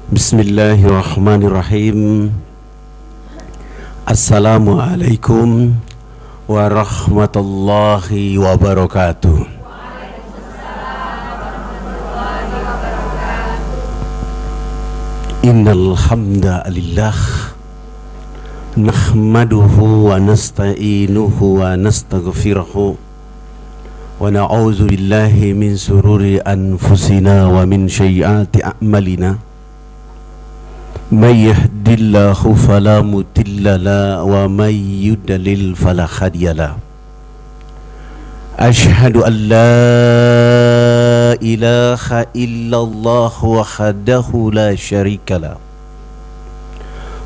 Bismillahirrahmanirrahim. Assalamualaikum warahmatullahi wabarakatuh. Innal hamdalillah nahmaduhu wa nasta'inuhu wa nastaghfiruhu wa na'udzu billahi min sururi anfusina wa min sayyiati a'malina. May yahdihillahu fala mudilla lahu wa may yudlil fala hadiya lahu. Asyhadu an la ilaha illallah wahdahu la syarika lahu.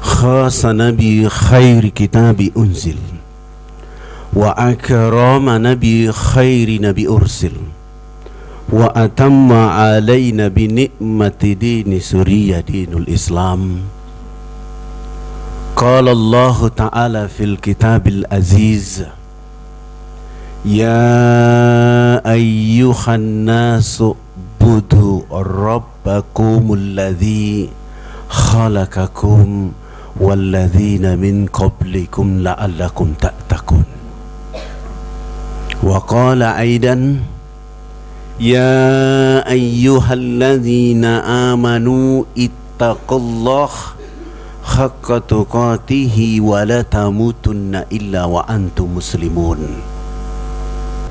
Khassa bi khairi kitabi unzil wa akrama nabi khairi nabi ursil wa atamma alaina bi ni'mati dini surya dinul Islam. Qala Allah ta'ala fil kitabil aziz, ya ayyuhan nasu budu rabbakumul ladzi khalaqakum walladzina min qablikum la'allakum tattaqun. Wa qala aidan, ya ayyuhalladzina amanu ittaqullaha haqqa tuqatihi wa la tamutunna illa wa antum muslimun.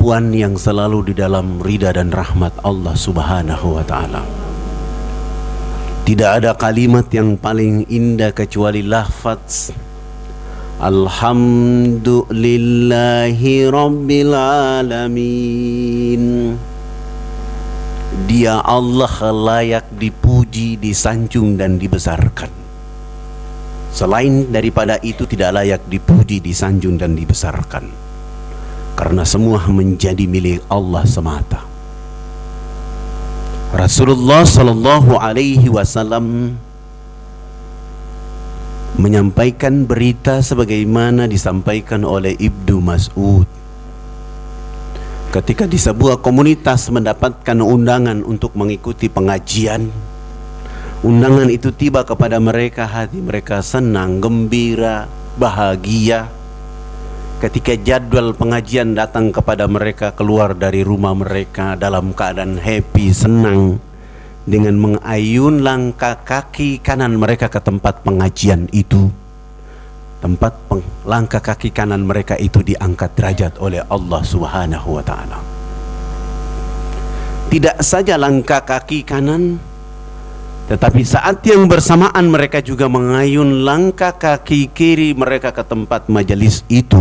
Puan yang selalu di dalam ridha dan rahmat Allah Subhanahu wa ta'ala. Tidak ada kalimat yang paling indah kecuali lafaz Alhamdulillahi Rabbil Alamin. Dia Allah layak dipuji, disanjung dan dibesarkan. Selain daripada itu tidak layak dipuji, disanjung dan dibesarkan, karena semua menjadi milik Allah semata. Rasulullah sallallahu alaihi wasallam menyampaikan berita sebagaimana disampaikan oleh Ibnu Mas'ud ketika di sebuah komunitas mendapatkan undangan untuk mengikuti pengajian. Undangan itu tiba kepada mereka, hati mereka senang, gembira, bahagia. Ketika jadwal pengajian datang kepada mereka, keluar dari rumah mereka dalam keadaan happy, senang, dengan mengayun langkah kaki kanan mereka ke tempat pengajian itu. Langkah kaki kanan mereka itu diangkat derajat oleh Allah Subhanahu wa ta'ala. Tidak saja langkah kaki kanan, tetapi saat yang bersamaan mereka juga mengayun langkah kaki kiri mereka ke tempat majelis itu.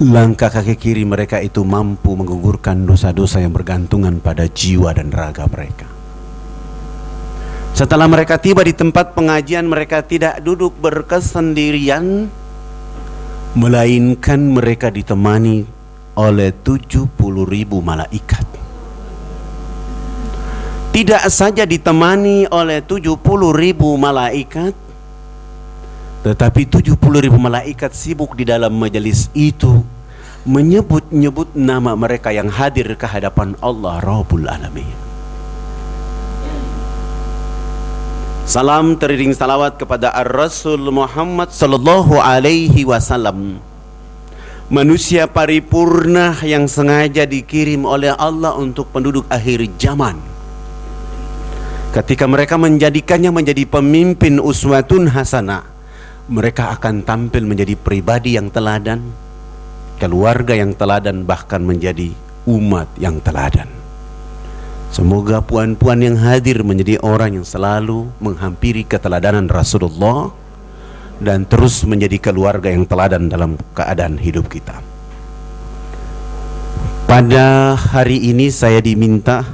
Langkah kaki kiri mereka itu mampu menggugurkan dosa-dosa yang bergantungan pada jiwa dan raga mereka. Setelah mereka tiba di tempat pengajian, mereka tidak duduk berkesendirian, melainkan mereka ditemani oleh 70.000 malaikat. Tidak saja ditemani oleh 70.000 malaikat, tetapi 70.000 malaikat sibuk di dalam majelis itu menyebut-nyebut nama mereka yang hadir ke hadapan Allah Rabbul Alamin. Salam teriring salawat kepada Ar-Rasul Muhammad sallallahu alaihi wasallam, manusia paripurna yang sengaja dikirim oleh Allah untuk penduduk akhir zaman. Ketika mereka menjadikannya menjadi pemimpin uswatun hasanah, mereka akan tampil menjadi pribadi yang teladan, keluarga yang teladan, bahkan menjadi umat yang teladan. Semoga puan-puan yang hadir menjadi orang yang selalu menghampiri keteladanan Rasulullah dan terus menjadi keluarga yang teladan dalam keadaan hidup kita. Pada hari ini saya diminta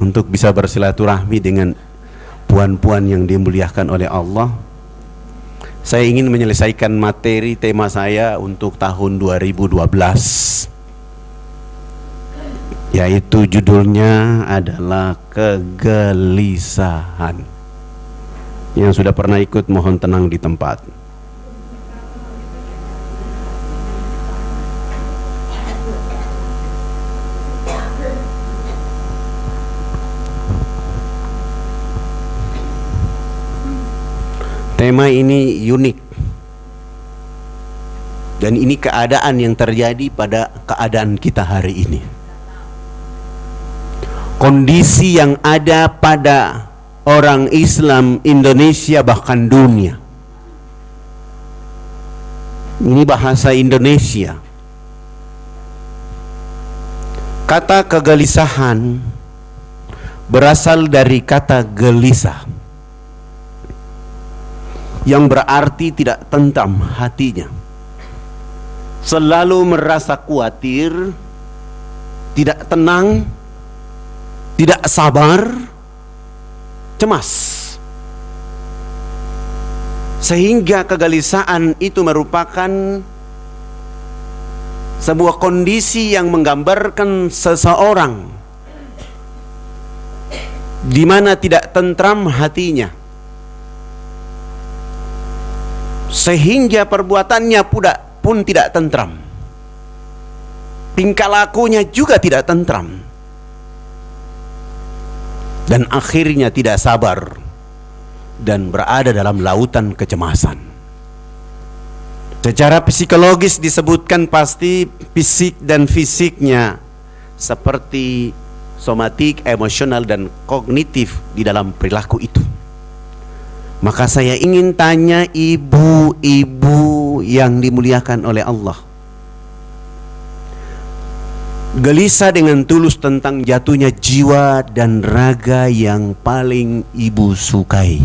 untuk bisa bersilaturahmi dengan puan-puan yang dimuliakan oleh Allah. Saya ingin menyelesaikan materi tema saya untuk tahun 2012, yaitu judulnya adalah kegelisahan. Yang sudah pernah ikut mohon tenang di tempat. tema ini unik. Dan ini keadaan yang terjadi pada keadaan kita hari ini. Kondisi yang ada pada orang Islam Indonesia bahkan dunia. Ini bahasa Indonesia. Kata kegelisahan berasal dari kata gelisah, yang berarti tidak tentram hatinya, selalu merasa khawatir, tidak tenang, tidak sabar, cemas. Sehingga kegelisahan itu merupakan sebuah kondisi yang menggambarkan seseorang di mana tidak tentram hatinya, sehingga perbuatannya pun tidak tentram, tingkah lakunya juga tidak tentram, dan akhirnya tidak sabar dan berada dalam lautan kecemasan. Secara psikologis disebutkan pasti fisik dan fisiknya seperti somatik, emosional, dan kognitif di dalam perilaku itu. Maka saya ingin tanya ibu-ibu yang dimuliakan oleh Allah, gelisah dengan tulus tentang jatuhnya jiwa dan raga yang paling ibu sukai.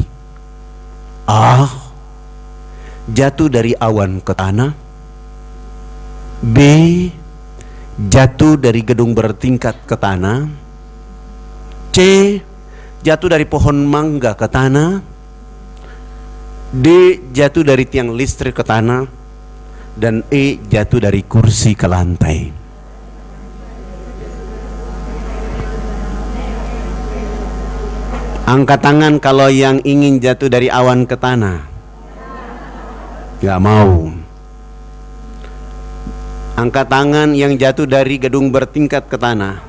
Jatuh dari awan ke tanah. B, jatuh dari gedung bertingkat ke tanah. C, jatuh dari pohon mangga ke tanah. D, jatuh dari tiang listrik ke tanah. Dan E, jatuh dari kursi ke lantai. Angkat tangan kalau yang ingin jatuh dari awan ke tanah. Gak mau. Angkat tangan yang jatuh dari gedung bertingkat ke tanah.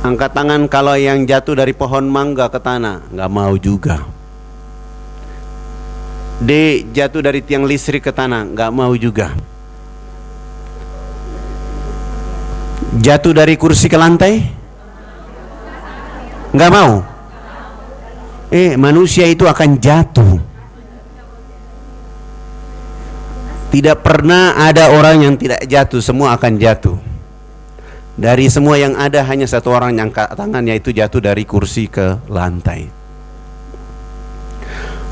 Angkat tangan kalau yang jatuh dari pohon mangga ke tanah. Gak mau juga. D, jatuh dari tiang listrik ke tanah. Gak mau juga. Jatuh dari kursi ke lantai? Nggak mau. Manusia itu akan jatuh. Tidak pernah ada orang yang tidak jatuh, semua akan jatuh. Dari semua yang ada hanya satu orang yang angkat tangannya itu jatuh dari kursi ke lantai.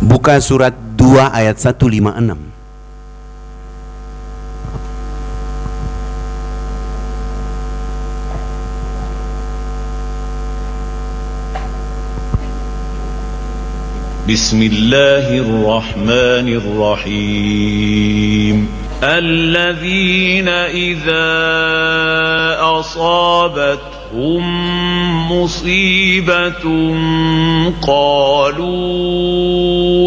Buka surat 2 ayat 156. بسم الله الرحمن الرحيم الذين إذا أصابتهم مصيبة قالوا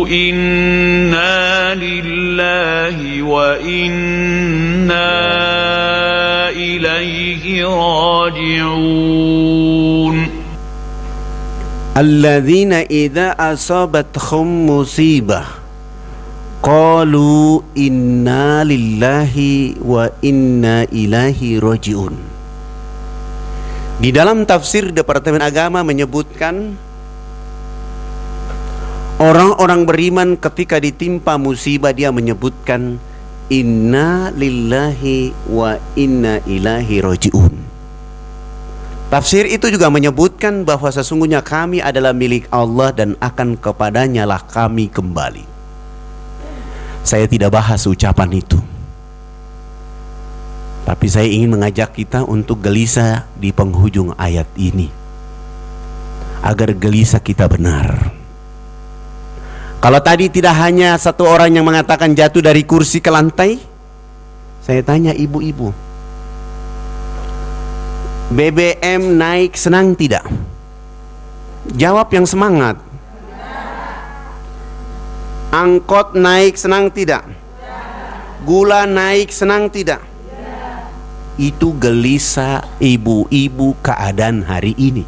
إنا لله وإنا إليه راجعون Alladzina idza asabathum musibah qalu inna lillahi wa inna ilaihi rajiun. Di dalam tafsir Departemen Agama menyebutkan orang-orang beriman ketika ditimpa musibah dia menyebutkan inna lillahi wa inna ilaihi rajiun. Tafsir itu juga menyebutkan bahwa sesungguhnya kami adalah milik Allah dan akan kepadanya lah kami kembali. Saya tidak bahas ucapan itu, tapi saya ingin mengajak kita untuk gelisah di penghujung ayat ini, agar gelisah kita benar. Kalau tadi tidak hanya satu orang yang mengatakan jatuh dari kursi ke lantai, saya tanya ibu-ibu, BBM naik senang tidak? Jawab yang semangat. Angkot naik senang tidak? Gula naik senang tidak? Itu gelisah ibu-ibu keadaan hari ini.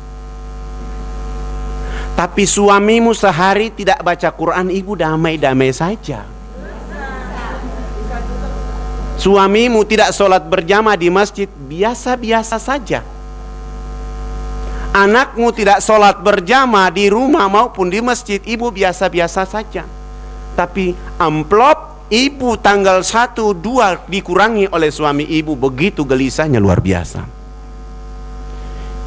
Tapi suamimu sehari tidak baca Quran, ibu damai-damai saja. Suamimu tidak sholat berjamaah di masjid, biasa-biasa saja. Anakmu tidak sholat berjamaah di rumah maupun di masjid, ibu biasa-biasa saja. Tapi amplop ibu tanggal 1, 2 dikurangi oleh suami ibu, begitu gelisahnya luar biasa.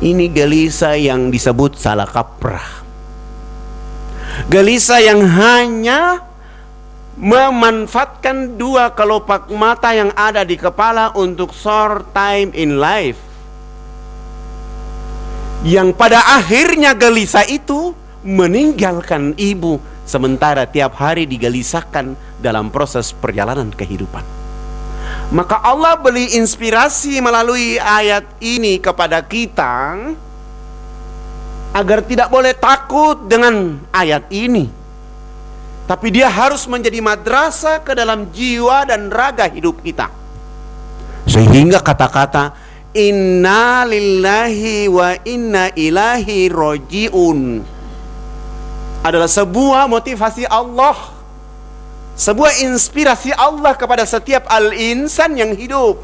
Ini gelisah yang disebut salah kaprah. Gelisah yang hanya memanfaatkan 2 kelopak mata yang ada di kepala untuk short time in life, yang pada akhirnya gelisah itu meninggalkan ibu, sementara tiap hari digelisahkan dalam proses perjalanan kehidupan. Maka Allah beri inspirasi melalui ayat ini kepada kita agar tidak boleh takut dengan ayat ini, tapi dia harus menjadi madrasah ke dalam jiwa dan raga hidup kita. Sehingga kata-kata inna lillahi wa inna ilaihi roji'un adalah sebuah motivasi Allah, sebuah inspirasi Allah kepada setiap al-insan yang hidup,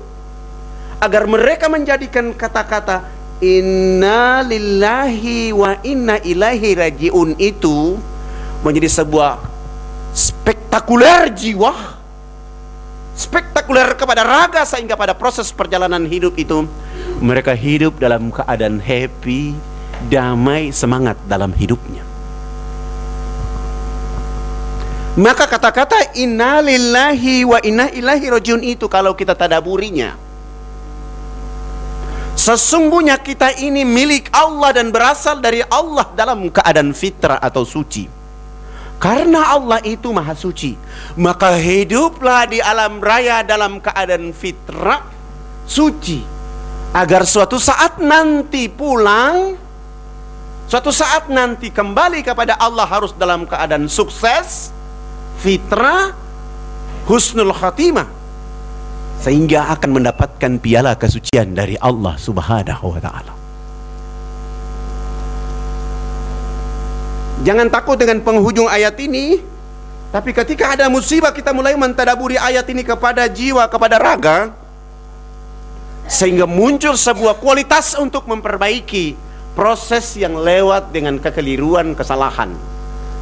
agar mereka menjadikan kata-kata inna lillahi wa inna ilaihi raji'un itu menjadi sebuah spektakuler jiwa, spektakuler kepada raga, sehingga pada proses perjalanan hidup itu mereka hidup dalam keadaan happy, damai, semangat dalam hidupnya. Maka kata-kata inna lillahi wa inna ilaihi raji'un itu kalau kita tadaburinya, sesungguhnya kita ini milik Allah dan berasal dari Allah dalam keadaan fitrah atau suci. Karena Allah itu maha suci, maka hiduplah di alam raya dalam keadaan fitrah suci, agar suatu saat nanti pulang, suatu saat nanti kembali kepada Allah harus dalam keadaan sukses, fitrah, husnul khatimah, sehingga akan mendapatkan piala kesucian dari Allah Subhanahu wa ta'ala. Jangan takut dengan penghujung ayat ini, tapi ketika ada musibah kita mulai mentadaburi ayat ini kepada jiwa, kepada raga, sehingga muncul sebuah kualitas untuk memperbaiki proses yang lewat dengan kekeliruan, kesalahan.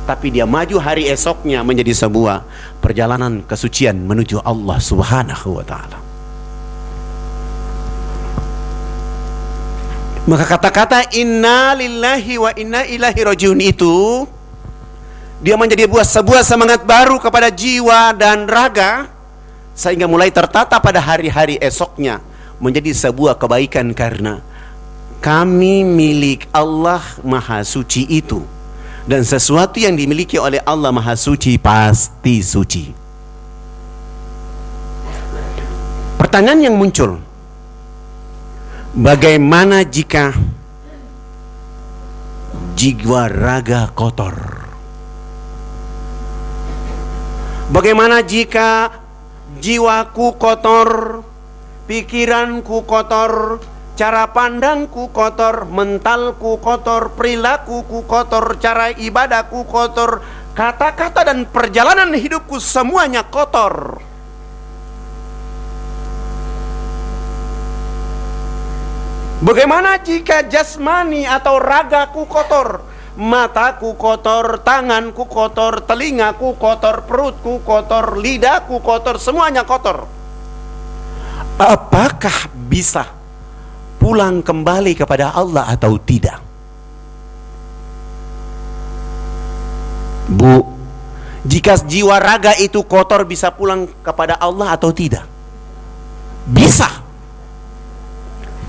Tapi dia maju hari esoknya menjadi sebuah perjalanan kesucian menuju Allah Subhanahu wa ta'ala. Maka kata-kata inna lillahi wa inna ilaihi raji'un itu dia menjadi sebuah semangat baru kepada jiwa dan raga, sehingga mulai tertata pada hari-hari esoknya menjadi sebuah kebaikan, karena kami milik Allah maha suci itu, dan sesuatu yang dimiliki oleh Allah maha suci pasti suci. Pertanyaan yang muncul, bagaimana jika jiwa raga kotor? Bagaimana jika jiwaku kotor, pikiranku kotor, cara pandangku kotor, mentalku kotor, perilakuku kotor, cara ibadahku kotor, kata-kata dan perjalanan hidupku semuanya kotor? Bagaimana jika jasmani atau ragaku kotor? Mataku kotor, tanganku kotor, telingaku kotor, perutku kotor, lidahku kotor, semuanya kotor. Apakah bisa pulang kembali kepada Allah atau tidak? Bu, jika jiwa raga itu kotor, bisa pulang kepada Allah atau tidak? Bisa.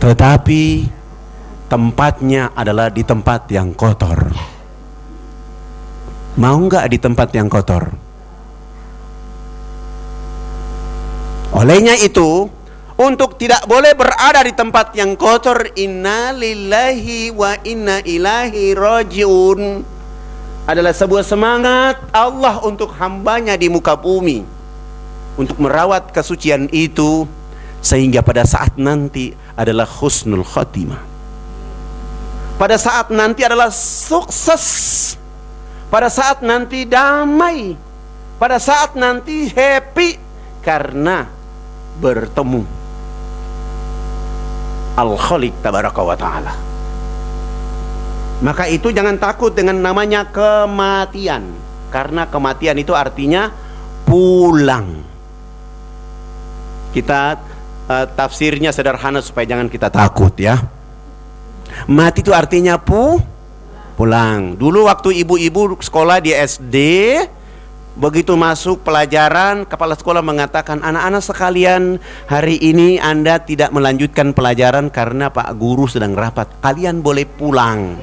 Tetapi tempatnya adalah di tempat yang kotor. Mau nggak di tempat yang kotor? Olehnya itu, untuk tidak boleh berada di tempat yang kotor, inna lillahi wa inna ilaihi raji'un adalah sebuah semangat Allah untuk hambanya di muka bumi, untuk merawat kesucian itu, sehingga pada saat nanti adalah husnul khatimah. pada saat nanti adalah sukses, pada saat nanti damai, pada saat nanti happy karena bertemu Al-Khaliq Tabaraka wa Ta'ala. Maka itu jangan takut dengan namanya kematian, karena kematian itu artinya pulang. Kita tafsirnya sederhana supaya jangan kita takut ya. Mati itu artinya pulang. Dulu waktu ibu-ibu sekolah di SD, begitu masuk pelajaran, kepala sekolah mengatakan, anak-anak sekalian, hari ini Anda tidak melanjutkan pelajaran karena Pak Guru sedang rapat. Kalian boleh pulang.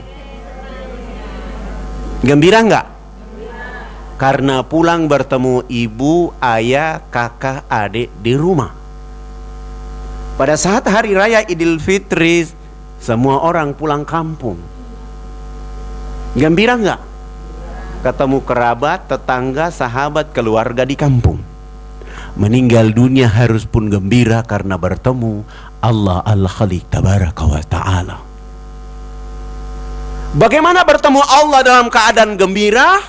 Gembira enggak? Karena pulang bertemu ibu, ayah, kakak, adik di rumah. Pada saat hari raya Idul Fitri, semua orang pulang kampung. Gembira enggak? Ketemu kerabat, tetangga, sahabat, keluarga di kampung. Meninggal dunia harus pun gembira karena bertemu Allah Al-Khaliq Tabaraka wa Ta'ala. Bagaimana bertemu Allah dalam keadaan gembira?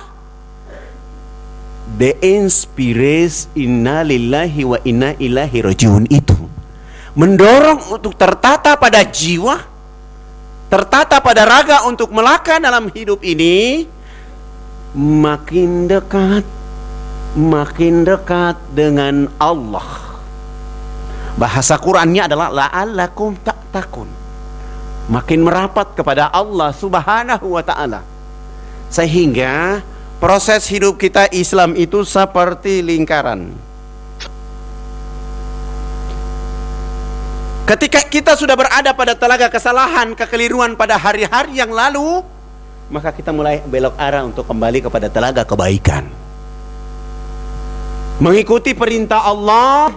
The inspiration inna lillahi wa inna ilaihi rajiun itu mendorong untuk tertata pada jiwa, tertata pada raga untuk melangkah dalam hidup ini makin dekat dengan Allah. Bahasa Qur'annya adalah la'allakum tattaqun, makin merapat kepada Allah Subhanahu wa Ta'ala. Sehingga proses hidup kita Islam itu seperti lingkaran. Ketika kita sudah berada pada telaga kesalahan, kekeliruan pada hari-hari yang lalu, maka kita mulai belok arah untuk kembali kepada telaga kebaikan. Mengikuti perintah Allah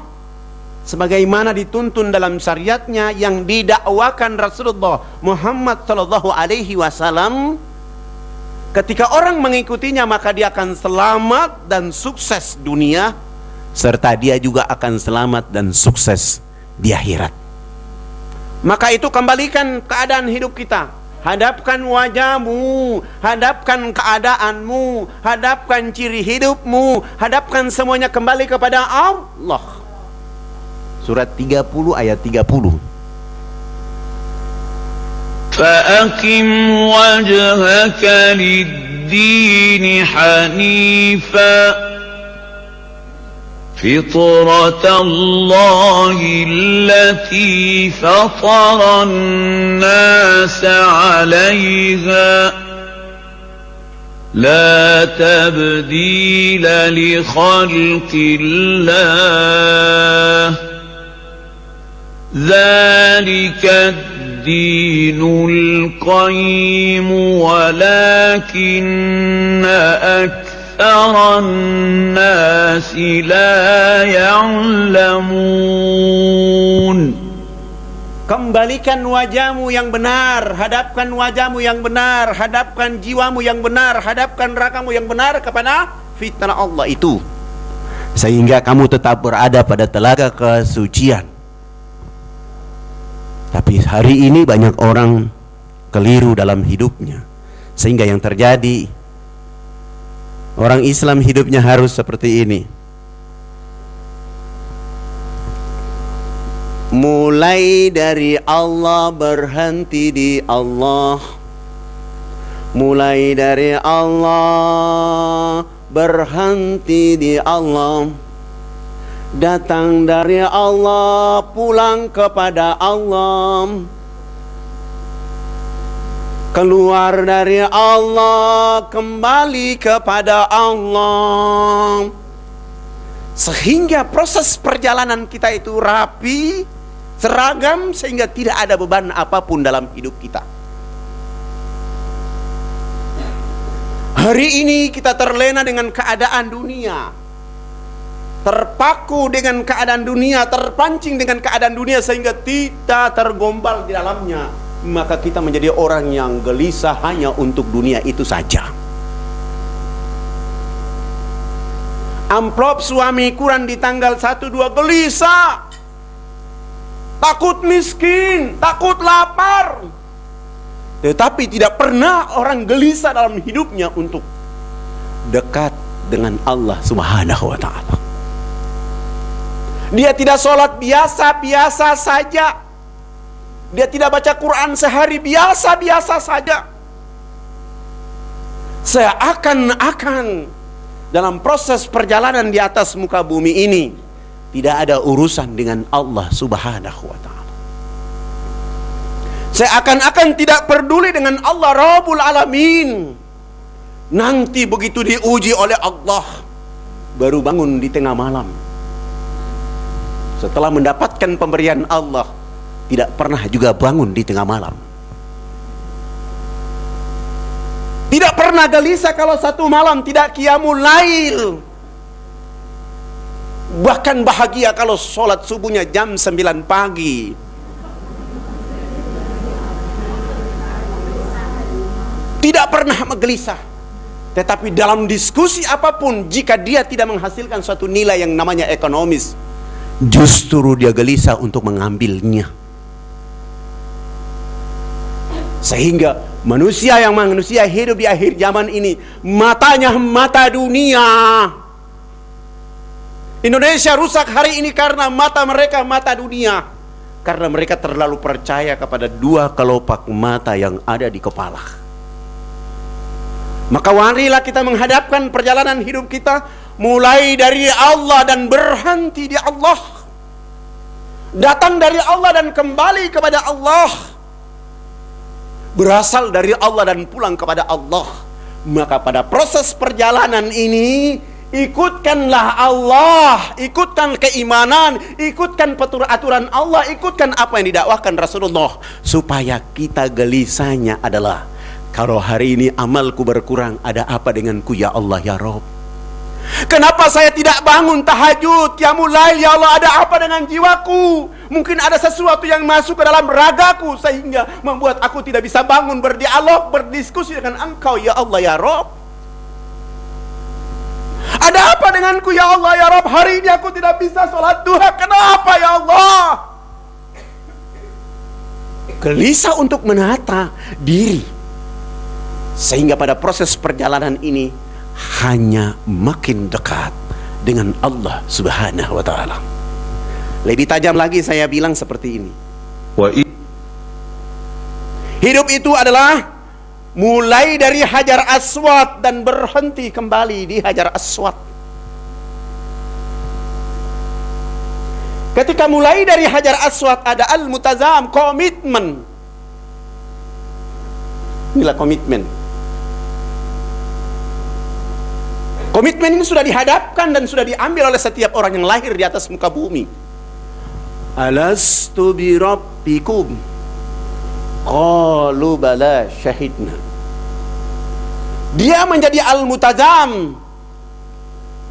sebagaimana dituntun dalam syariatnya yang didakwakan Rasulullah Muhammad sallallahu alaihi wasallam. Ketika orang mengikutinya, maka dia akan selamat dan sukses dunia, serta dia juga akan selamat dan sukses di akhirat. Maka itu kembalikan keadaan hidup kita. Hadapkan wajahmu, hadapkan keadaanmu, hadapkan ciri hidupmu, hadapkan semuanya kembali kepada Allah. Surat 30 ayat 30. فأقم وجهك للدين حنيفا فطرة الله التي فطر الناس عليها لا تبديل لخلق الله ذلك الدين القيم ولكن أكثر الناس لا يعلمون. Kembalikan wajahmu yang benar, hadapkan wajahmu yang benar, hadapkan jiwamu yang benar, hadapkan ragamu yang benar kepada fitrah Allah itu, sehingga kamu tetap berada pada telaga kesucian. Tapi hari ini banyak orang keliru dalam hidupnya, sehingga yang terjadi, orang Islam hidupnya harus seperti ini. Mulai dari Allah, berhenti di Allah. Mulai dari Allah, berhenti di Allah. Datang dari Allah, pulang kepada Allah. Keluar dari Allah, kembali kepada Allah. Sehingga proses perjalanan kita itu rapi, seragam, sehingga tidak ada beban apapun dalam hidup kita. Hari ini kita terlena dengan keadaan dunia, terpaku dengan keadaan dunia, terpancing dengan keadaan dunia, sehingga kita tergombal di dalamnya. Maka kita menjadi orang yang gelisah hanya untuk dunia itu saja. Amplop suami kurang di tanggal 1, 2, gelisah, takut miskin, takut lapar. Tetapi tidak pernah orang gelisah dalam hidupnya untuk dekat dengan Allah Subhanahu wa ta'ala. Dia tidak sholat biasa-biasa saja. Dia tidak baca Quran sehari biasa-biasa saja. Seakan-akan dalam proses perjalanan di atas muka bumi ini tidak ada urusan dengan Allah Subhanahu wa ta'ala. Seakan-akan tidak peduli dengan Allah Rabbul Alamin. Nanti begitu diuji oleh Allah, baru bangun di tengah malam. Setelah mendapatkan pemberian Allah, tidak pernah juga bangun di tengah malam. Tidak pernah gelisah kalau satu malam tidak qiyamul lail. Bahkan bahagia kalau sholat subuhnya jam 9 pagi. Tidak pernah menggelisah. Tetapi dalam diskusi apapun, jika dia tidak menghasilkan suatu nilai yang namanya ekonomis, justru dia gelisah untuk mengambilnya. Sehingga manusia hidup di akhir zaman ini, matanya mata dunia. Indonesia rusak hari ini karena mata mereka mata dunia. Karena mereka terlalu percaya kepada dua kelopak mata yang ada di kepala. Maka marilah kita menghadapkan perjalanan hidup kita mulai dari Allah dan berhenti di Allah. Datang dari Allah dan kembali kepada Allah. Berasal dari Allah dan pulang kepada Allah. Maka pada proses perjalanan ini, ikutkanlah Allah, ikutkan keimanan, ikutkan aturan Allah, ikutkan apa yang didakwahkan Rasulullah. Supaya kita gelisahnya adalah, kalau hari ini amalku berkurang, ada apa denganku ya Allah ya Rabb? Kenapa saya tidak bangun tahajud, qiyamul lail ya Allah, ada apa dengan jiwaku? Mungkin ada sesuatu yang masuk ke dalam ragaku sehingga membuat aku tidak bisa bangun berdialog, berdiskusi dengan Engkau ya Allah ya Rabb. Ada apa denganku ya Allah ya Rabb? Hari ini aku tidak bisa sholat duha, kenapa ya Allah? Gelisah untuk menata diri. Sehingga pada proses perjalanan ini hanya makin dekat dengan Allah Subhanahu wa ta'ala. Lebih tajam lagi saya bilang seperti ini. Hidup itu adalah mulai dari Hajar Aswad dan berhenti kembali di Hajar Aswad. Ketika mulai dari Hajar Aswad ada al-multazam, komitmen. Inilah komitmen. Komitmen ini sudah dihadapkan dan sudah diambil oleh setiap orang yang lahir di atas muka bumi. Alastu bi rabbikum? Qalu bala syahidna. Dia menjadi al-multazam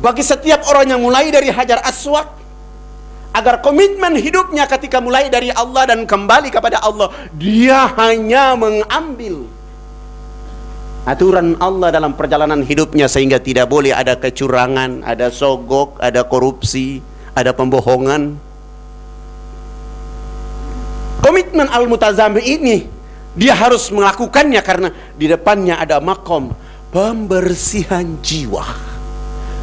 bagi setiap orang yang mulai dari Hajar Aswad, agar komitmen hidupnya ketika mulai dari Allah dan kembali kepada Allah, dia hanya mengambil aturan Allah dalam perjalanan hidupnya, sehingga tidak boleh ada kecurangan, ada sogok, ada korupsi, ada pembohongan. Komitmen al-multazam ini dia harus melakukannya karena di depannya ada makom pembersihan jiwa.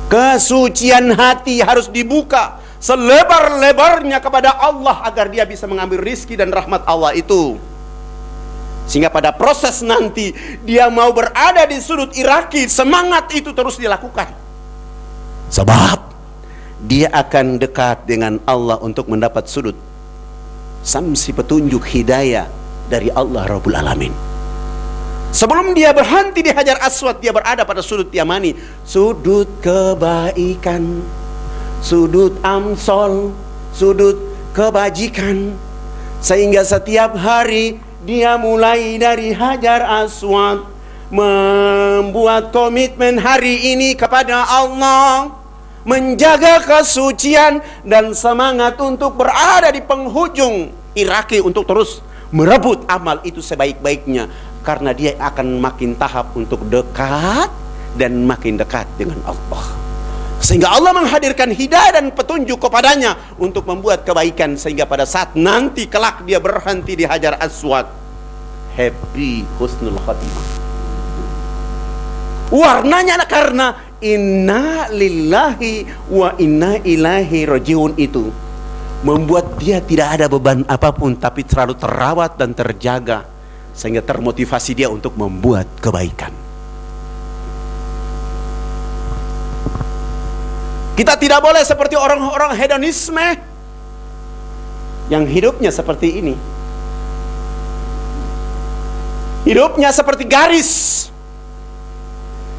Kesucian hati harus dibuka selebar-lebarnya kepada Allah agar dia bisa mengambil rizki dan rahmat Allah itu. Sehingga pada proses nanti dia mau berada di sudut Iraki, semangat itu terus dilakukan. Sebab dia akan dekat dengan Allah untuk mendapat sudut samsi petunjuk hidayah dari Allah Rabbul Alamin. Sebelum dia berhenti di Hajar Aswad, dia berada pada sudut Yamani, sudut kebaikan, sudut amsol, sudut kebajikan. Sehingga setiap hari dia mulai dari Hajar Aswad, membuat komitmen hari ini kepada Allah, menjaga kesucian dan semangat untuk berada di penghujung Iraki untuk terus merebut amal itu sebaik-baiknya, karena dia akan makin tahap untuk dekat dan makin dekat dengan Allah. Sehingga Allah menghadirkan hidayah dan petunjuk kepadanya untuk membuat kebaikan, sehingga pada saat nanti kelak dia berhenti di Hajar Aswad, happy, husnul khatimah. Warnanya karena inna lillahi wa inna ilaihi rajiun itu membuat dia tidak ada beban apapun, tapi selalu terawat dan terjaga, sehingga termotivasi dia untuk membuat kebaikan. Kita tidak boleh seperti orang-orang hedonisme yang hidupnya seperti ini. Hidupnya seperti garis.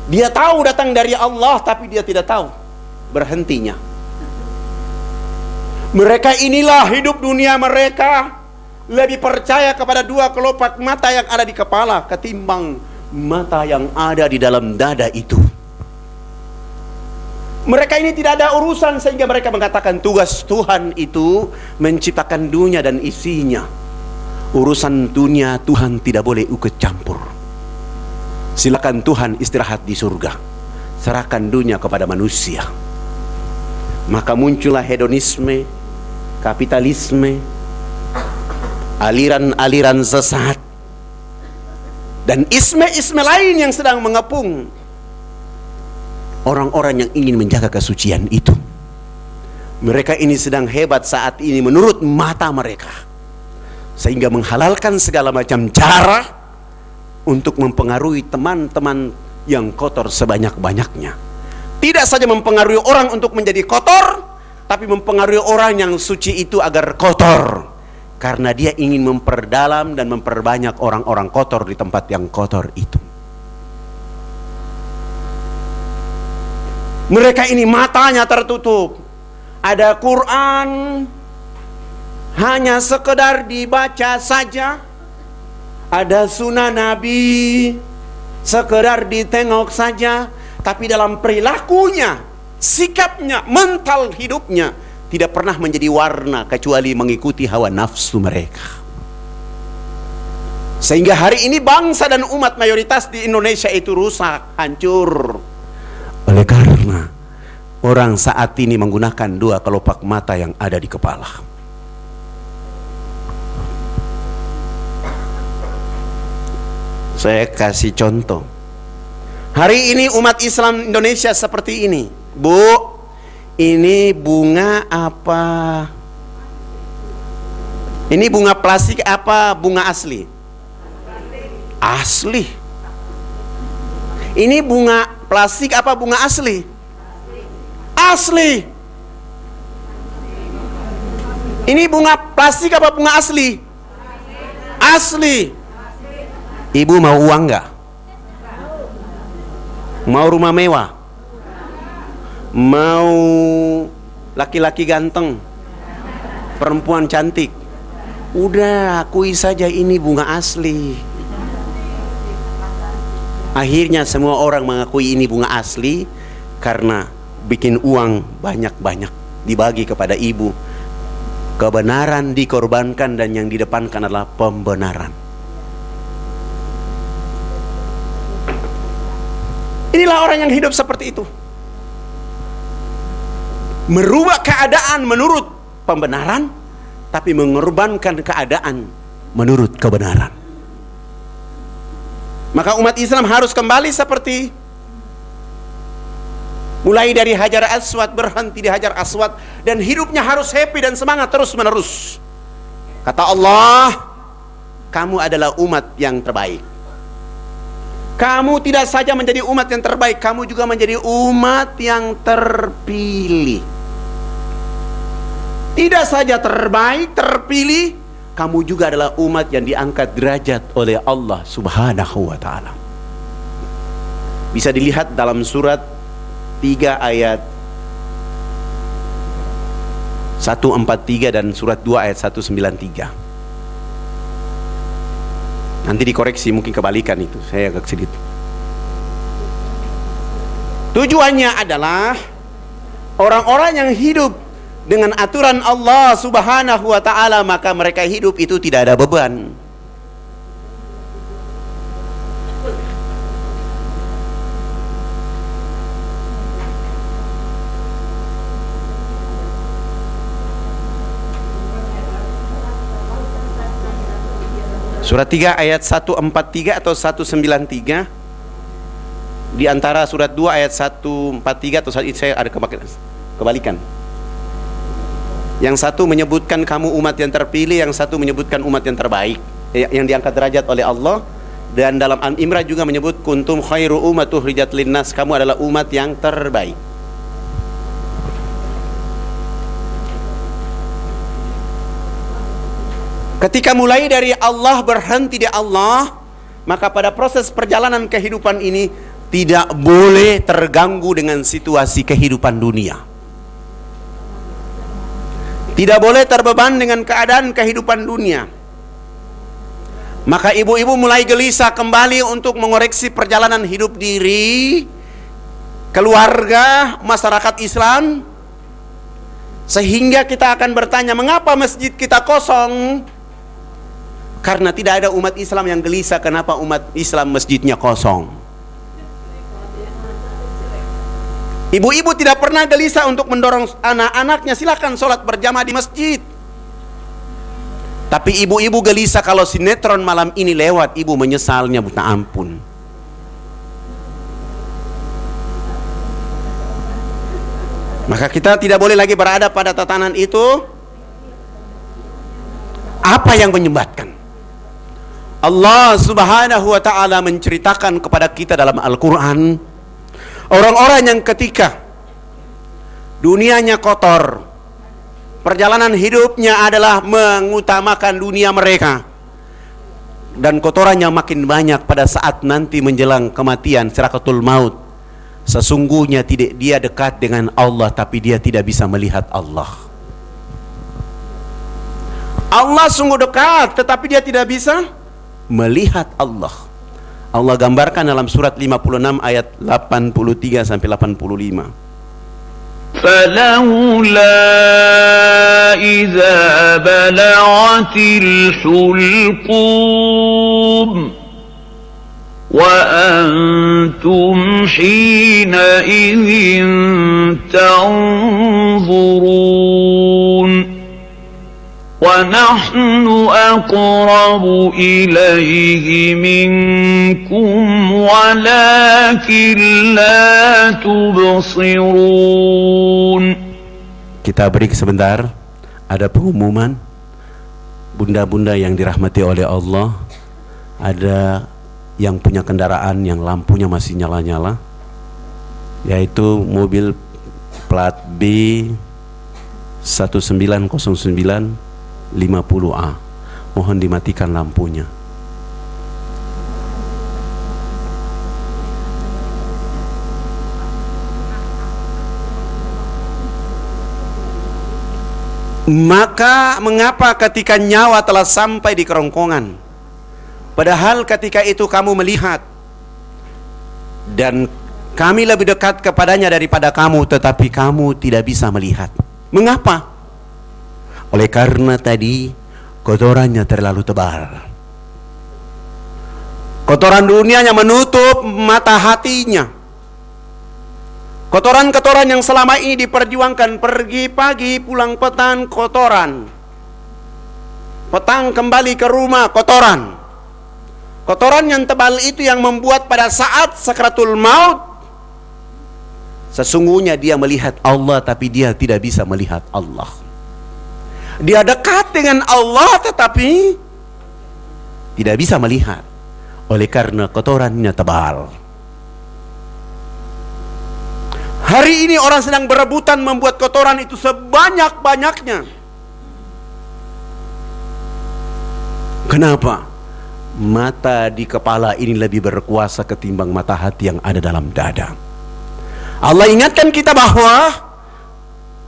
Dia tahu datang dari Allah, tapi dia tidak tahu berhentinya. Mereka inilah hidup dunia mereka lebih percaya kepada dua kelopak mata yang ada di kepala ketimbang mata yang ada di dalam dada itu. Mereka ini tidak ada urusan, sehingga mereka mengatakan tugas Tuhan itu menciptakan dunia dan isinya. Urusan dunia Tuhan tidak boleh ikut campur. Silakan Tuhan istirahat di surga, serahkan dunia kepada manusia. Maka muncullah hedonisme, kapitalisme, aliran-aliran sesat, dan isme-isme lain yang sedang mengepung orang-orang yang ingin menjaga kesucian itu. Mereka ini sedang hebat saat ini menurut mata mereka, sehingga menghalalkan segala macam cara untuk mempengaruhi teman-teman yang kotor sebanyak-banyaknya. Tidak saja mempengaruhi orang untuk menjadi kotor, tapi mempengaruhi orang yang suci itu agar kotor, karena dia ingin memperdalam dan memperbanyak orang-orang kotor di tempat yang kotor itu. Mereka ini matanya tertutup. Ada Quran hanya sekedar dibaca saja. Ada sunnah Nabi sekedar ditengok saja, tapi dalam perilakunya, sikapnya, mental hidupnya tidak pernah menjadi warna kecuali mengikuti hawa nafsu mereka. Sehingga hari ini bangsa dan umat mayoritas di Indonesia itu rusak, hancur. Oleh karena orang saat ini menggunakan dua kelopak mata yang ada di kepala. Saya kasih contoh. Hari ini umat Islam Indonesia seperti ini. Bu, ini bunga apa? Ini bunga plastik apa bunga asli? Asli. Ini bunga plastik apa bunga asli? Asli. Ini bunga plastik apa bunga asli? Asli. Ibu mau uang nggak? Mau rumah mewah? Mau laki-laki ganteng? Perempuan cantik? Udah, akui saja ini bunga asli. Akhirnya semua orang mengakui ini bunga asli karena bikin uang banyak-banyak dibagi kepada ibu. Kebenaran dikorbankan dan yang didepankan adalah pembenaran. Inilah orang yang hidup seperti itu. Merubah keadaan menurut pembenaran, tapi mengorbankan keadaan menurut kebenaran. Maka umat Islam harus kembali seperti mulai dari Hajar Aswad, berhenti di Hajar Aswad, dan hidupnya harus happy dan semangat terus menerus. Kata Allah, kamu adalah umat yang terbaik. Kamu tidak saja menjadi umat yang terbaik, kamu juga menjadi umat yang terpilih. Tidak saja terbaik, terpilih, kamu juga adalah umat yang diangkat derajat oleh Allah Subhanahu wa ta'ala. Bisa dilihat dalam surat 3 ayat 143 dan surat 2 ayat 193. Nanti dikoreksi, mungkin kebalikan itu, saya agak sedikit. Tujuannya adalah orang-orang yang hidup dengan aturan Allah Subhanahu wa ta'ala, maka mereka hidup itu tidak ada beban. Surat 3 ayat 143 atau 193. Di antara surat 2 ayat 143 atau saya ada kebalikan. Yang satu menyebutkan kamu umat yang terpilih, yang satu menyebutkan umat yang terbaik, yang diangkat derajat oleh Allah. Dan dalam Al-Imran juga menyebut kuntum khairu ummatuh ukhrijat linnas, kamu adalah umat yang terbaik. Ketika mulai dari Allah berhenti di Allah, maka pada proses perjalanan kehidupan ini tidak boleh terganggu dengan situasi kehidupan dunia. Tidak boleh terbeban dengan keadaan kehidupan dunia. Maka ibu-ibu mulai gelisah kembali untuk mengoreksi perjalanan hidup diri, keluarga, masyarakat Islam. Sehingga kita akan bertanya, mengapa masjid kita kosong? Karena tidak ada umat Islam yang gelisah kenapa umat Islam masjidnya kosong. Ibu-ibu tidak pernah gelisah untuk mendorong anak-anaknya silakan sholat berjamaah di masjid. Tapi ibu-ibu gelisah kalau sinetron malam ini lewat, ibu menyesalnya minta ampun. Maka kita tidak boleh lagi berada pada tatanan itu. Apa yang menyebabkan? Allah subhanahu wa ta'ala menceritakan kepada kita dalam Al-Quran, orang-orang yang ketika dunianya kotor, perjalanan hidupnya adalah mengutamakan dunia mereka, dan kotorannya makin banyak pada saat nanti menjelang kematian, Sirakatul Maut. Sesungguhnya tidak dia dekat dengan Allah, tapi dia tidak bisa melihat Allah. Allah sungguh dekat, tetapi dia tidak bisa melihat Allah. Allah gambarkan dalam surat 56 ayat 83 sampai 85. فلولا إذا بلغت الحلقوم وأنتم حينئذ تنظرون ونحن أقرب إليه منكم ولكن لا تبصرون. Kita break sebentar. Ada pengumuman. Bunda-bunda yang dirahmati oleh Allah, ada yang punya kendaraan yang lampunya masih nyala-nyala, yaitu mobil plat B 1909 50A, mohon dimatikan lampunya. Maka mengapa ketika nyawa telah sampai di kerongkongan, padahal ketika itu kamu melihat dan kami lebih dekat kepadanya daripada kamu, tetapi kamu tidak bisa melihat. Mengapa? Oleh karena tadi kotorannya terlalu tebal. Kotoran dunianya menutup mata hatinya. Kotoran-kotoran yang selama ini diperjuangkan, pergi pagi pulang petang kotoran, petang kembali ke rumah kotoran. Kotoran yang tebal itu yang membuat pada saat sakratul maut, sesungguhnya dia melihat Allah, tapi dia tidak bisa melihat Allah. Dia dekat dengan Allah tetapi tidak bisa melihat, oleh karena kotorannya tebal. Hari ini orang sedang berebutan membuat kotoran itu sebanyak-banyaknya. Kenapa? Mata di kepala ini lebih berkuasa ketimbang mata hati yang ada dalam dada. Allah ingatkan kita bahwa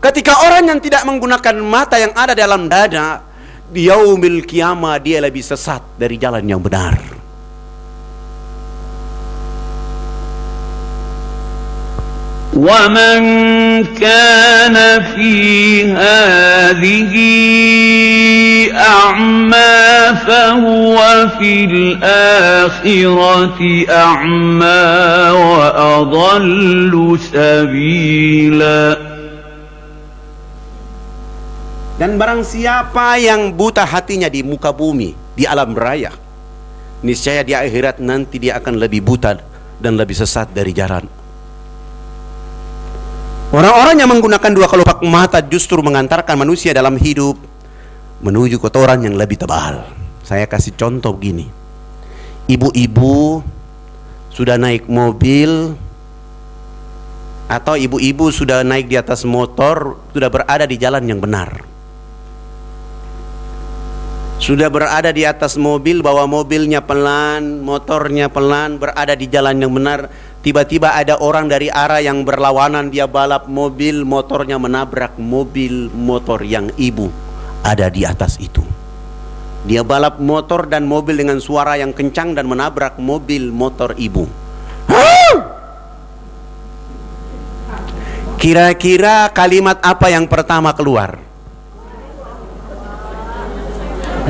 ketika orang yang tidak menggunakan mata yang ada dalam dada, di yaumil qiyamah dia lebih sesat dari jalan yang benar. وَمَنْ كَانَ فِي هَذِهِ أَعْمَى فَهُوَ فِي الْآخِرَةِ أَعْمَى وَأَضَلُّ سَبِيلًا. Dan barang siapa yang buta hatinya di muka bumi, di alam raya, niscaya di akhirat nanti dia akan lebih buta dan lebih sesat dari jalan. Orang-orang yang menggunakan dua kelopak mata justru mengantarkan manusia dalam hidup menuju kotoran yang lebih tebal. Saya kasih contoh begini. Ibu-ibu sudah naik mobil atau ibu-ibu sudah naik di atas motor, sudah berada di jalan yang benar. Sudah berada di atas mobil, bawa mobilnya pelan, motornya pelan, berada di jalan yang benar. Tiba-tiba ada orang dari arah yang berlawanan, dia balap mobil, motornya menabrak mobil motor yang ibu ada di atas itu. Dia balap motor dan mobil dengan suara yang kencang dan menabrak mobil motor ibu. Kira-kira kalimat apa yang pertama keluar?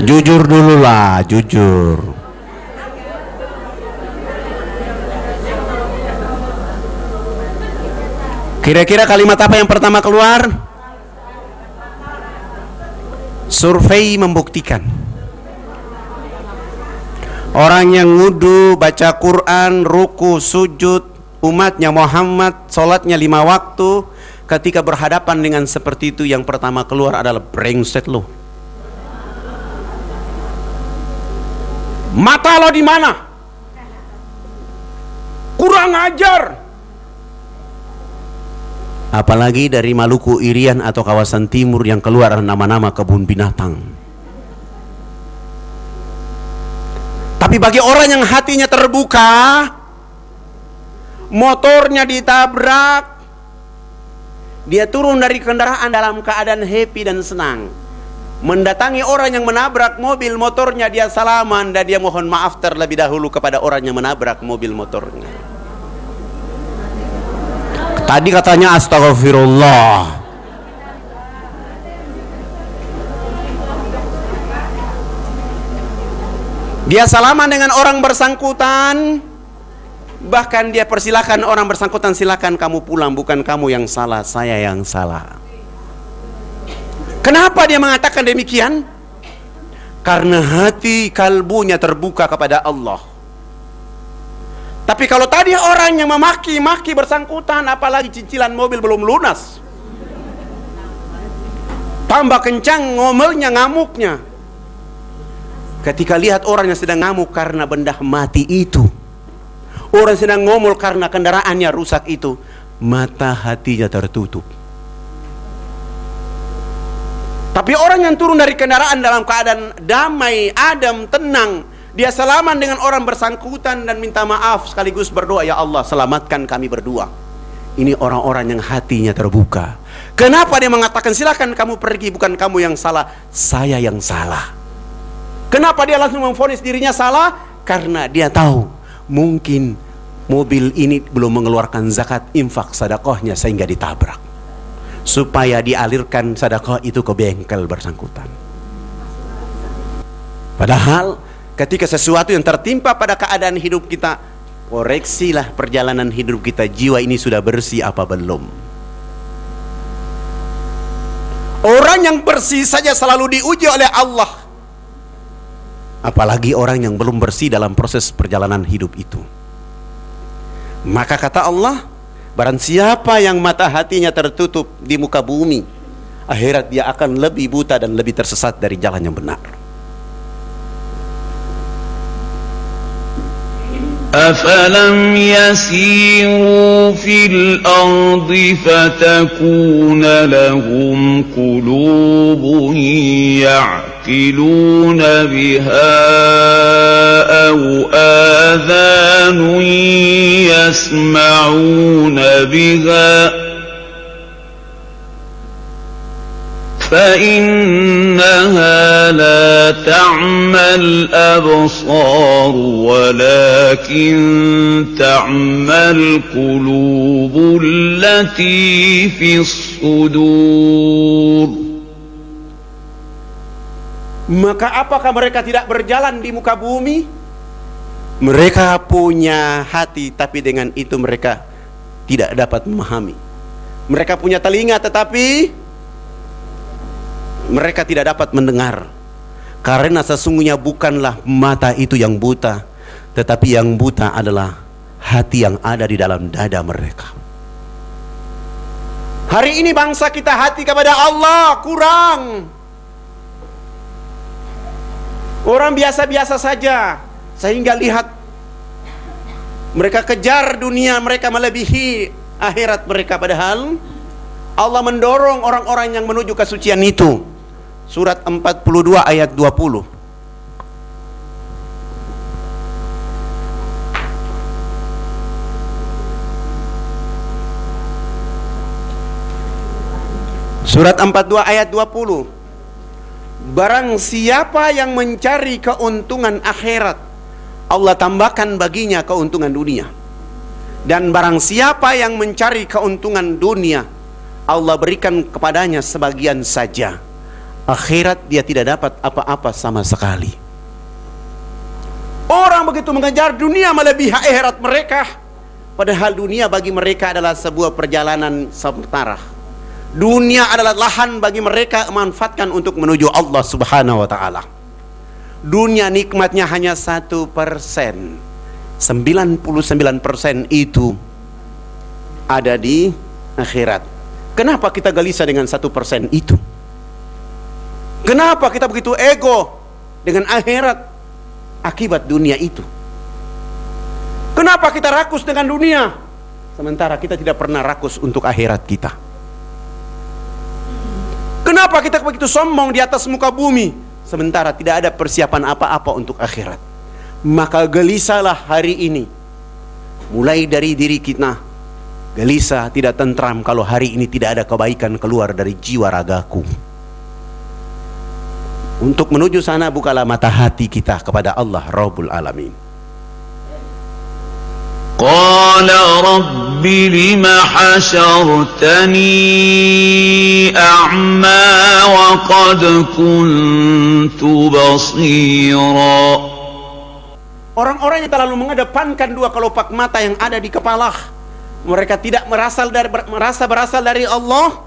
Jujur dulu lah, jujur. Kira-kira kalimat apa yang pertama keluar? Survei membuktikan orang yang wudu, baca Quran, ruku, sujud, umatnya Muhammad, sholatnya 5 waktu, ketika berhadapan dengan seperti itu, yang pertama keluar adalah brengsek lo. Mata lo di mana? Kurang ajar. Apalagi dari Maluku, Irian atau kawasan timur yang keluar nama-nama kebun binatang. Tapi bagi orang yang hatinya terbuka, motornya ditabrak, dia turun dari kendaraan dalam keadaan happy dan senang, mendatangi orang yang menabrak mobil motornya, dia salaman dan dia mohon maaf terlebih dahulu kepada orang yang menabrak mobil motornya. Tadi katanya astagfirullah. Dia salaman dengan orang bersangkutan, bahkan dia persilahkan orang bersangkutan, silakan kamu pulang, bukan kamu yang salah, saya yang salah. Kenapa dia mengatakan demikian? Karena hati kalbunya terbuka kepada Allah. Tapi kalau tadi orang yang memaki-maki bersangkutan, apalagi cicilan mobil belum lunas, tambah kencang ngomelnya, ngamuknya. Ketika lihat orang yang sedang ngamuk karena benda mati itu, orang sedang ngomel karena kendaraannya rusak itu, mata hatinya tertutup. Tapi orang yang turun dari kendaraan dalam keadaan damai, adem, tenang, dia salaman dengan orang bersangkutan dan minta maaf sekaligus berdoa, ya Allah selamatkan kami berdua. Ini orang-orang yang hatinya terbuka. Kenapa dia mengatakan silakan kamu pergi, bukan kamu yang salah, saya yang salah? Kenapa dia langsung memvonis dirinya salah? Karena dia tahu mungkin mobil ini belum mengeluarkan zakat infak sedekahnya sehingga ditabrak, supaya dialirkan sedekah itu ke bengkel bersangkutan. Padahal ketika sesuatu yang tertimpa pada keadaan hidup kita, koreksilah perjalanan hidup kita, jiwa ini sudah bersih apa belum? Orang yang bersih saja selalu diuji oleh Allah, apalagi orang yang belum bersih dalam proses perjalanan hidup itu. Maka kata Allah, barang siapa yang mata hatinya tertutup di muka bumi, akhirat dia akan lebih buta dan lebih tersesat dari jalan yang benar. أفلم يسيروا في الأرض فتكون لهم قلوب يعقلون بها أو آذان يسمعون بها فإنها لا تعمى الأبصار ولكن تعمى القلوب التي في الصدور. Maka apakah mereka tidak berjalan di muka bumi? Mereka punya hati, tapi dengan itu mereka tidak dapat memahami. Mereka punya telinga, tetapi mereka tidak dapat mendengar. Karena sesungguhnya bukanlah mata itu yang buta, tetapi yang buta adalah hati yang ada di dalam dada mereka. Hari ini bangsa kita hati kepada Allah kurang. Orang biasa-biasa saja, sehingga lihat mereka kejar dunia, mereka melebihi akhirat mereka. Padahal Allah mendorong orang-orang yang menuju kesucian itu. Surat 42 ayat 20. Surat 42 ayat 20. Barang siapa yang mencari keuntungan akhirat, Allah tambahkan baginya keuntungan dunia. Dan barang siapa yang mencari keuntungan dunia, Allah berikan kepadanya sebagian saja. Akhirat dia tidak dapat apa-apa sama sekali. Orang begitu mengejar dunia melebihi akhirat mereka, padahal dunia bagi mereka adalah sebuah perjalanan sementara. Dunia adalah lahan bagi mereka manfaatkan untuk menuju Allah Subhanahu wa ta'ala. Dunia nikmatnya hanya 1%. 99% itu ada di akhirat. Kenapa kita gelisah dengan 1% itu? Kenapa kita begitu ego dengan akhirat akibat dunia itu? Kenapa kita rakus dengan dunia sementara kita tidak pernah rakus untuk akhirat kita? Kenapa kita begitu sombong di atas muka bumi sementara tidak ada persiapan apa-apa untuk akhirat? Maka gelisahlah hari ini. Mulai dari diri kita. Gelisah, tidak tentram kalau hari ini tidak ada kebaikan keluar dari jiwa ragaku. Untuk menuju sana bukalah mata hati kita kepada Allah Rabbul Alamin. Qala rabbi lima hasyartani a'ma wa qad kuntu basira. Orang-orang yang terlalu mengedepankan dua kelopak mata yang ada di kepala, mereka tidak merasa berasal dari Allah,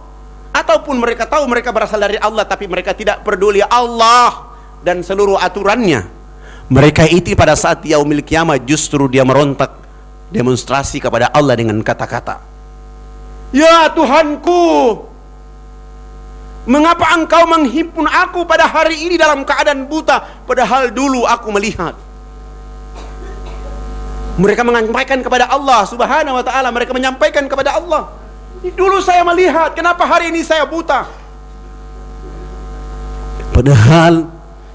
ataupun mereka tahu mereka berasal dari Allah tapi mereka tidak peduli Allah dan seluruh aturannya. Mereka itu pada saat yaumil kiamat justru dia merontak, demonstrasi kepada Allah dengan kata-kata, "Ya Tuhanku, mengapa engkau menghimpun aku pada hari ini dalam keadaan buta, padahal dulu aku melihat." Mereka menyampaikan kepada Allah Subhanahu wa ta'ala, mereka menyampaikan kepada Allah, dulu saya melihat, kenapa hari ini saya buta? Padahal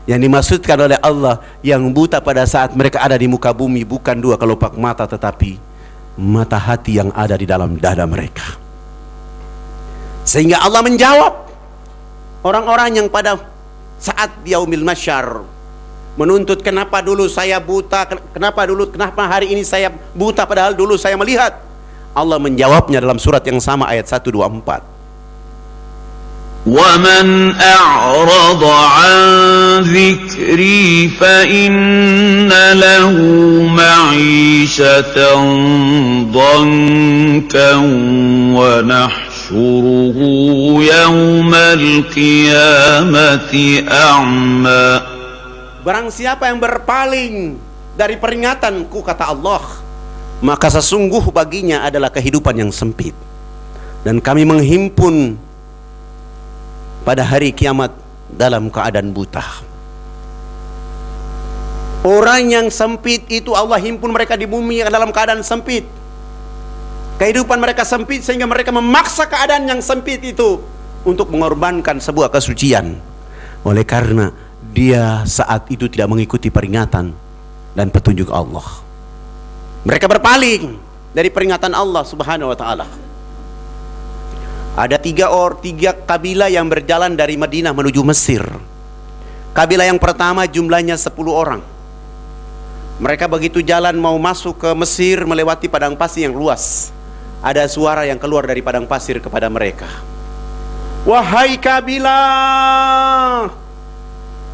yang dimaksudkan oleh Allah, yang buta pada saat mereka ada di muka bumi bukan dua kelopak mata, tetapi mata hati yang ada di dalam dada mereka. Sehingga Allah menjawab orang-orang yang pada saat yaumil mahsyar menuntut, kenapa dulu saya buta, kenapa hari ini saya buta padahal dulu saya melihat. Allah menjawabnya dalam surat yang sama ayat 124. وَمَنْ أَعْرَضَ عَنْ ذِكْرِي فَإِنَّ لَهُ مَعِيشَةً ضَنكًا وَنَحْشُرُهُ يَوْمَ الْقِيَامَةِ أَعْمَى. Barang siapa yang berpaling dari peringatanku, kata Allah, maka sesungguh baginya adalah kehidupan yang sempit, dan kami menghimpun pada hari kiamat dalam keadaan buta. Orang yang sempit itu Allah himpun mereka di bumi dalam keadaan sempit. Kehidupan mereka sempit sehingga mereka memaksa keadaan yang sempit itu untuk mengorbankan sebuah kesucian. Oleh karena dia saat itu tidak mengikuti peringatan dan petunjuk Allah, mereka berpaling dari peringatan Allah Subhanahu wa ta'ala. Ada tiga kabilah yang berjalan dari Madinah menuju Mesir. Kabilah yang pertama jumlahnya 10 orang. Mereka begitu jalan mau masuk ke Mesir melewati padang pasir yang luas, ada suara yang keluar dari padang pasir kepada mereka, "Wahai kabilah,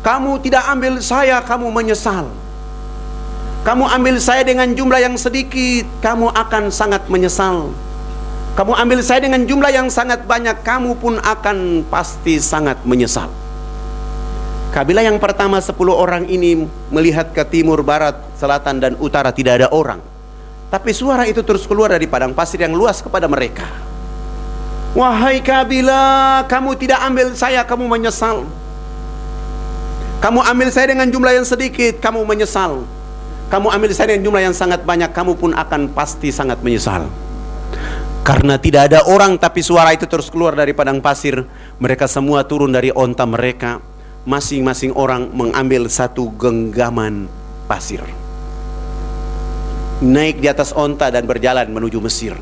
kamu tidak ambil saya, kamu menyesal. Kamu ambil saya dengan jumlah yang sedikit, kamu akan sangat menyesal. Kamu ambil saya dengan jumlah yang sangat banyak, kamu pun akan pasti sangat menyesal." Kabilah yang pertama 10 orang ini melihat ke timur, barat, selatan dan utara tidak ada orang. Tapi suara itu terus keluar dari padang pasir yang luas kepada mereka. Wahai kabilah, kamu tidak ambil saya, kamu menyesal. Kamu ambil saya dengan jumlah yang sedikit, kamu menyesal. Kamu ambil saya dengan jumlah yang sangat banyak, kamu pun akan pasti sangat menyesal. Karena tidak ada orang, tapi suara itu terus keluar dari padang pasir. Mereka semua turun dari onta mereka. Masing-masing orang mengambil satu genggaman pasir, naik di atas onta dan berjalan menuju Mesir.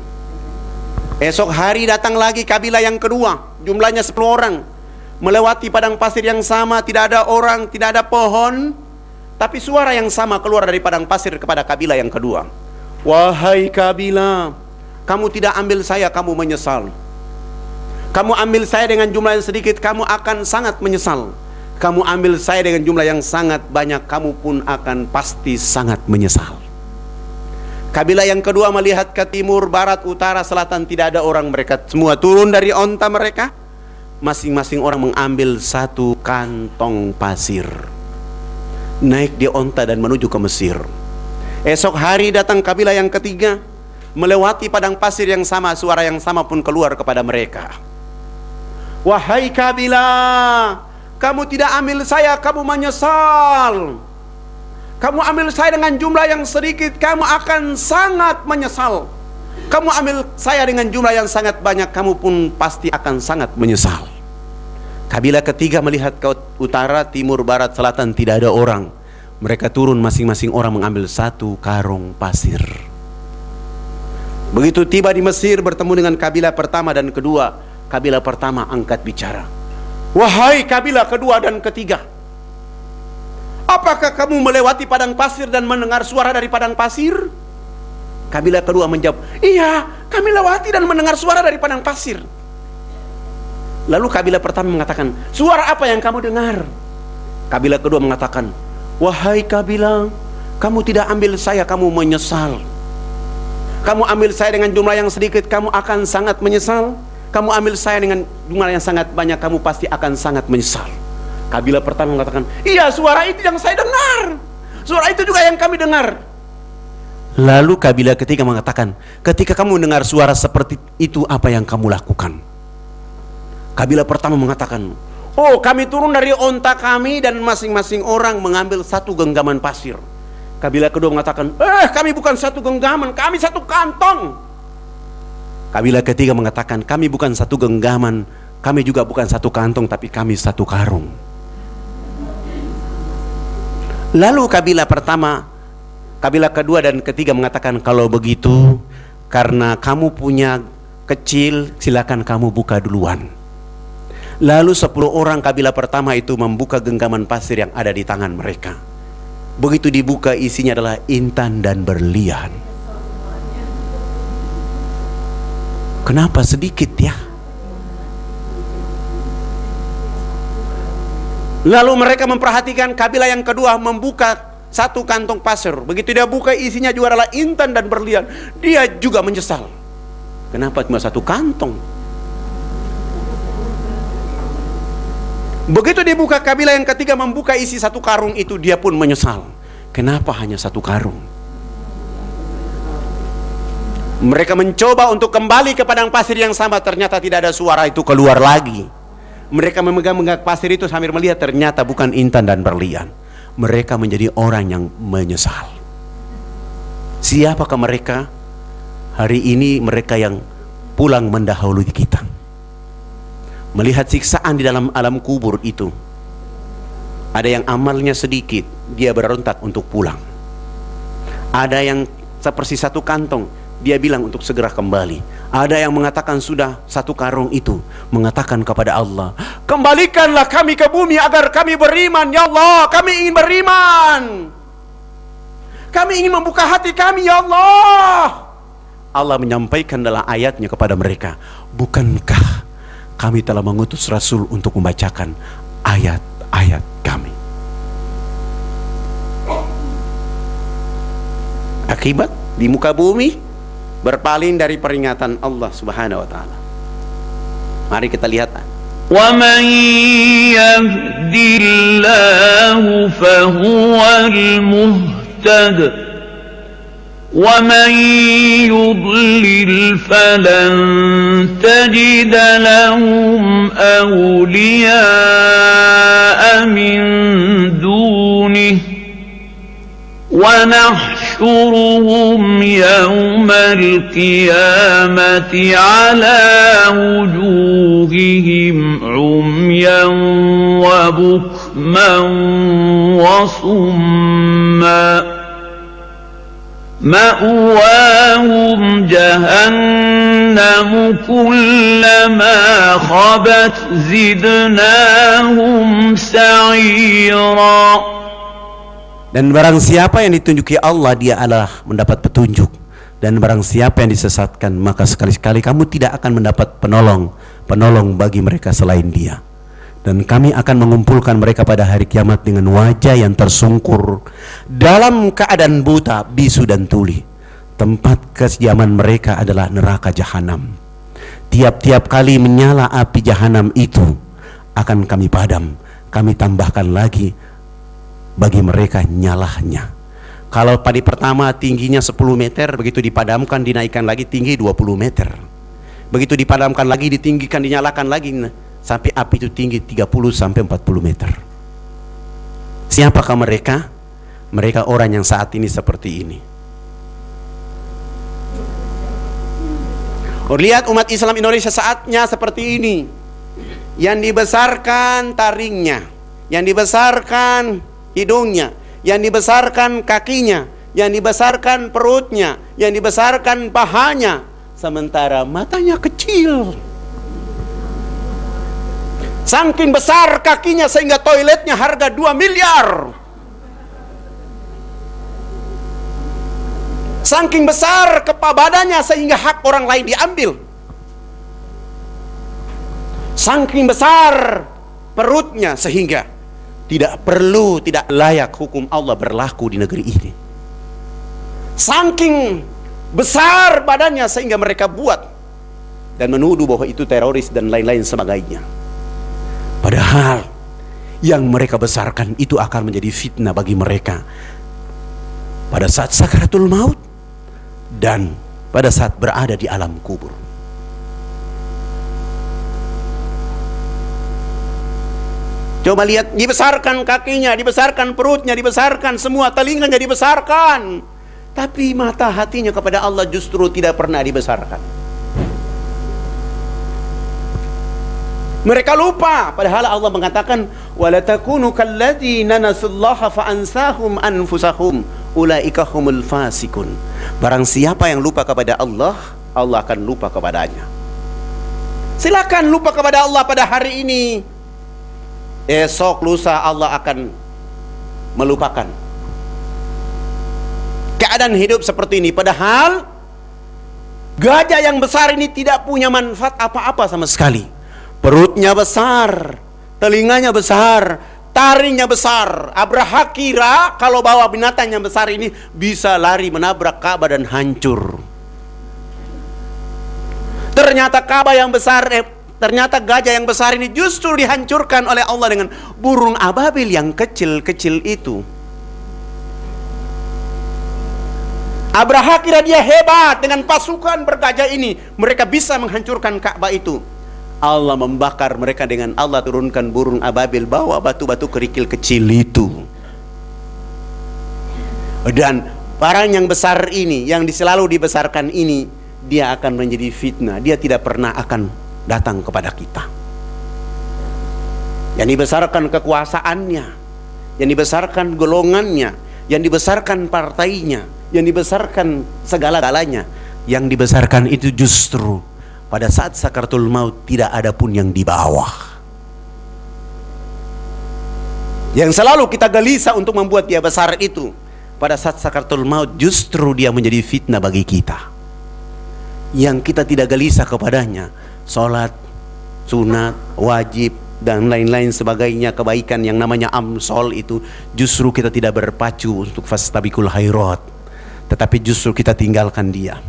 Esok hari datang lagi kabilah yang kedua, jumlahnya 10 orang, melewati padang pasir yang sama, tidak ada orang, tidak ada pohon, tapi suara yang sama keluar dari padang pasir kepada kabilah yang kedua. Wahai kabilah, kamu tidak ambil saya, kamu menyesal. Kamu ambil saya dengan jumlah yang sedikit, kamu akan sangat menyesal. Kamu ambil saya dengan jumlah yang sangat banyak, kamu pun akan pasti sangat menyesal. Kabilah yang kedua melihat ke timur, barat, utara, selatan, tidak ada orang. Mereka semua turun dari onta mereka. Masing-masing orang mengambil satu kantong pasir, naik di onta dan menuju ke Mesir. Esok hari datang kabilah yang ketiga, melewati padang pasir yang sama, suara yang sama pun keluar kepada mereka. Wahai kabilah, kamu tidak ambil saya, kamu menyesal. Kamu ambil saya dengan jumlah yang sedikit, kamu akan sangat menyesal. Kamu ambil saya dengan jumlah yang sangat banyak, kamu pun pasti akan sangat menyesal. Kabilah ketiga melihat ke utara, timur, barat, selatan, tidak ada orang. Mereka turun, masing-masing orang mengambil satu karung pasir. Begitu tiba di Mesir, bertemu dengan kabilah pertama dan kedua. Kabilah pertama angkat bicara. Wahai kabilah kedua dan ketiga, apakah kamu melewati padang pasir dan mendengar suara dari padang pasir? Kabilah kedua menjawab, iya, kami lewati dan mendengar suara dari padang pasir. Lalu kabilah pertama mengatakan, suara apa yang kamu dengar? Kabilah kedua mengatakan, wahai kabilah, kamu tidak ambil saya, kamu menyesal. Kamu ambil saya dengan jumlah yang sedikit, kamu akan sangat menyesal. Kamu ambil saya dengan jumlah yang sangat banyak, kamu pasti akan sangat menyesal. Kabilah pertama mengatakan, iya, suara itu yang saya dengar. Suara itu juga yang kami dengar. Lalu kabilah ketiga mengatakan, ketika kamu dengar suara seperti itu, apa yang kamu lakukan? Kabilah pertama mengatakan, oh, kami turun dari onta kami dan masing-masing orang mengambil satu genggaman pasir. Kabilah kedua mengatakan, kami bukan satu genggaman, kami satu kantong. Kabilah ketiga mengatakan, kami bukan satu genggaman, kami juga bukan satu kantong, tapi kami satu karung. Lalu kabilah pertama, kabilah kedua dan ketiga mengatakan, kalau begitu, karena kamu punya kecil, silakan kamu buka duluan. Lalu 10 orang kabilah pertama itu membuka genggaman pasir yang ada di tangan mereka. Begitu dibuka, isinya adalah intan dan berlian. Kenapa sedikit ya? Lalu mereka memperhatikan kabilah yang kedua membuka satu kantong pasir. Begitu dia buka, isinya juga adalah intan dan berlian. Dia juga menyesal. Kenapa cuma satu kantong? Begitu dibuka, kabilah yang ketiga membuka isi satu karung itu, dia pun menyesal. Kenapa hanya satu karung? Mereka mencoba untuk kembali ke padang pasir yang sama, ternyata tidak ada suara itu keluar lagi. Mereka memegang pasir itu sambil melihat, ternyata bukan intan dan berlian. Mereka menjadi orang yang menyesal. Siapakah mereka? Hari ini mereka yang pulang mendahului kita, melihat siksaan di dalam alam kubur itu. Ada yang amalnya sedikit, dia berontak untuk pulang. Ada yang seperti satu kantong, dia bilang untuk segera kembali. Ada yang mengatakan sudah satu karung itu, mengatakan kepada Allah, kembalikanlah kami ke bumi agar kami beriman. Ya Allah, kami ingin beriman. Kami ingin membuka hati kami, ya Allah. Allah menyampaikan dalam ayatnya kepada mereka, bukankah kami telah mengutus Rasul untuk membacakan ayat-ayat kami? Akibat di muka bumi berpaling dari peringatan Allah Subhanahu wa ta'ala. Mari kita lihat ومن يهد الله فهو المهتد ومن يضلل فلن تجد لهم أولياء من دونه ونحشرهم يوم القيامة على وجوههم عميا وبكما وصما مأواهم جهنم كلما خبت زدناهم سعيرا. Dan barang siapa yang ditunjuki Allah, dia adalah mendapat petunjuk. Dan barang siapa yang disesatkan, maka sekali-sekali kamu tidak akan mendapat penolong bagi mereka selain dia. Dan kami akan mengumpulkan mereka pada hari kiamat dengan wajah yang tersungkur, dalam keadaan buta, bisu dan tuli. Tempat kediaman mereka adalah neraka jahanam. Tiap-tiap kali menyala api jahanam itu akan kami padam, kami tambahkan lagi bagi mereka nyalahnya. Kalau pada pertama tingginya 10 meter, begitu dipadamkan dinaikkan lagi tinggi 20 meter. Begitu dipadamkan lagi, ditinggikan, dinyalakan lagi sampai api itu tinggi 30 sampai 40 meter. Siapakah mereka? Mereka orang yang saat ini seperti ini. Lihat umat Islam Indonesia saatnya seperti ini. Yang dibesarkan taringnya, yang dibesarkan hidungnya, yang dibesarkan kakinya, yang dibesarkan perutnya, yang dibesarkan pahanya, sementara matanya kecil. Saking besar kakinya sehingga toiletnya harga 2 miliar. Saking besar badannya sehingga hak orang lain diambil. Saking besar perutnya sehingga tidak layak hukum Allah berlaku di negeri ini. Saking besar badannya sehingga mereka buat dan menuduh bahwa itu teroris dan lain-lain sebagainya. Padahal yang mereka besarkan itu akan menjadi fitnah bagi mereka pada saat sakaratul maut dan pada saat berada di alam kubur. Coba lihat, dibesarkan kakinya, dibesarkan perutnya, dibesarkan semua, telinganya dibesarkan. Tapi mata hatinya kepada Allah justru tidak pernah dibesarkan. Mereka lupa, padahal Allah mengatakan, "Wala takunu kalladzina nasullaha fa ansahum anfusahum ulaika humul fasikun." Barang siapa yang lupa kepada Allah, Allah akan lupa kepadanya. Silakan lupa kepada Allah pada hari ini. Esok lusa Allah akan melupakan. Keadaan hidup seperti ini, padahal gajah yang besar ini tidak punya manfaat apa-apa sama sekali. Perutnya besar, telinganya besar, taringnya besar. Abraha kira kalau bawa binatang yang besar ini bisa lari menabrak Ka'bah dan hancur. Ternyata Ka'bah yang besar, ternyata gajah yang besar ini justru dihancurkan oleh Allah dengan burung ababil yang kecil-kecil itu. Abraha kira dia hebat, dengan pasukan bergajah ini mereka bisa menghancurkan Ka'bah itu. Allah membakar mereka dengan Allah turunkan burung ababil bawa batu-batu kerikil kecil itu. Dan barang yang besar ini, yang selalu dibesarkan ini, dia akan menjadi fitnah. Dia tidak pernah akan datang kepada kita. Yang dibesarkan kekuasaannya, yang dibesarkan golongannya, yang dibesarkan partainya, yang dibesarkan segala-galanya, yang dibesarkan itu justru pada saat sakaratul maut tidak ada pun yang di bawah. Yang selalu kita gelisah untuk membuat dia besar itu, pada saat sakaratul maut justru dia menjadi fitnah bagi kita. Yang kita tidak gelisah kepadanya, sholat, sunat, wajib, dan lain-lain sebagainya, kebaikan yang namanya amsol itu, justru kita tidak berpacu untuk fastabiqul khairat, tetapi justru kita tinggalkan dia.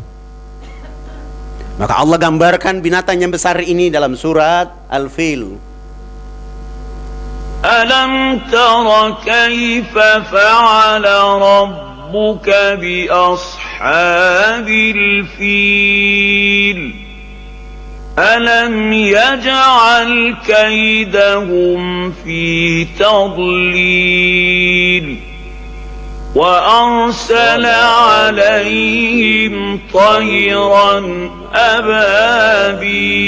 Maka Allah gambarkan binatang yang besar ini dalam surat Al-Fil. Alam tara kaifa fa'ala rabbuka bi ashabil fil. Alam yaj'al kaidahum fi tadlil. وأرسل عليهم طيرا أبابيل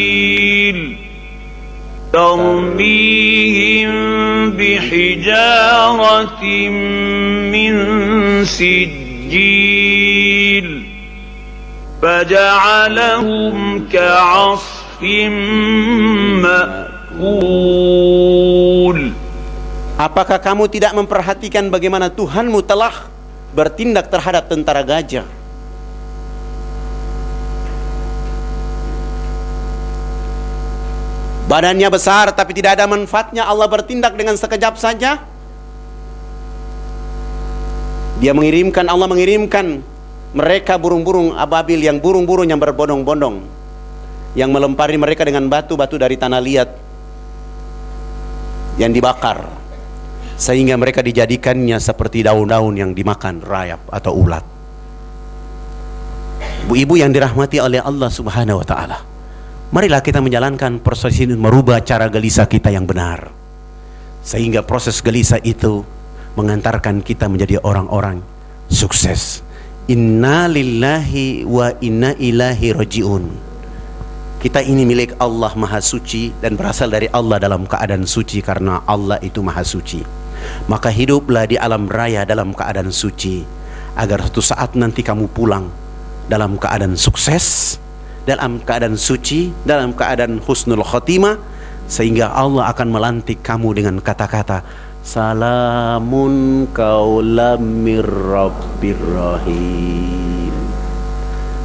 ترميهم بحجارة من سجيل فجعلهم كعصف مأكول. Apakah kamu tidak memperhatikan bagaimana Tuhanmu telah bertindak terhadap tentara gajah? Badannya besar tapi tidak ada manfaatnya, Allah bertindak dengan sekejap saja. Allah mengirimkan mereka burung-burung ababil, yang burung-burung yang berbondong-bondong, yang melempari mereka dengan batu-batu dari tanah liat yang dibakar, sehingga mereka dijadikannya seperti daun-daun yang dimakan rayap atau ulat. Ibu-ibu yang dirahmati oleh Allah Subhanahu wa taala, marilah kita menjalankan proses ini, merubah cara gelisah kita yang benar, sehingga proses gelisah itu mengantarkan kita menjadi orang-orang sukses. Inna lillahi wa inna ilaihi rajiun. Kita ini milik Allah Maha Suci dan berasal dari Allah dalam keadaan suci, karena Allah itu Maha Suci. Maka hiduplah di alam raya dalam keadaan suci, agar suatu saat nanti kamu pulang dalam keadaan sukses, dalam keadaan suci, dalam keadaan husnul khotimah, sehingga Allah akan melantik kamu dengan kata-kata salamun qaulam mir rabbir rahim.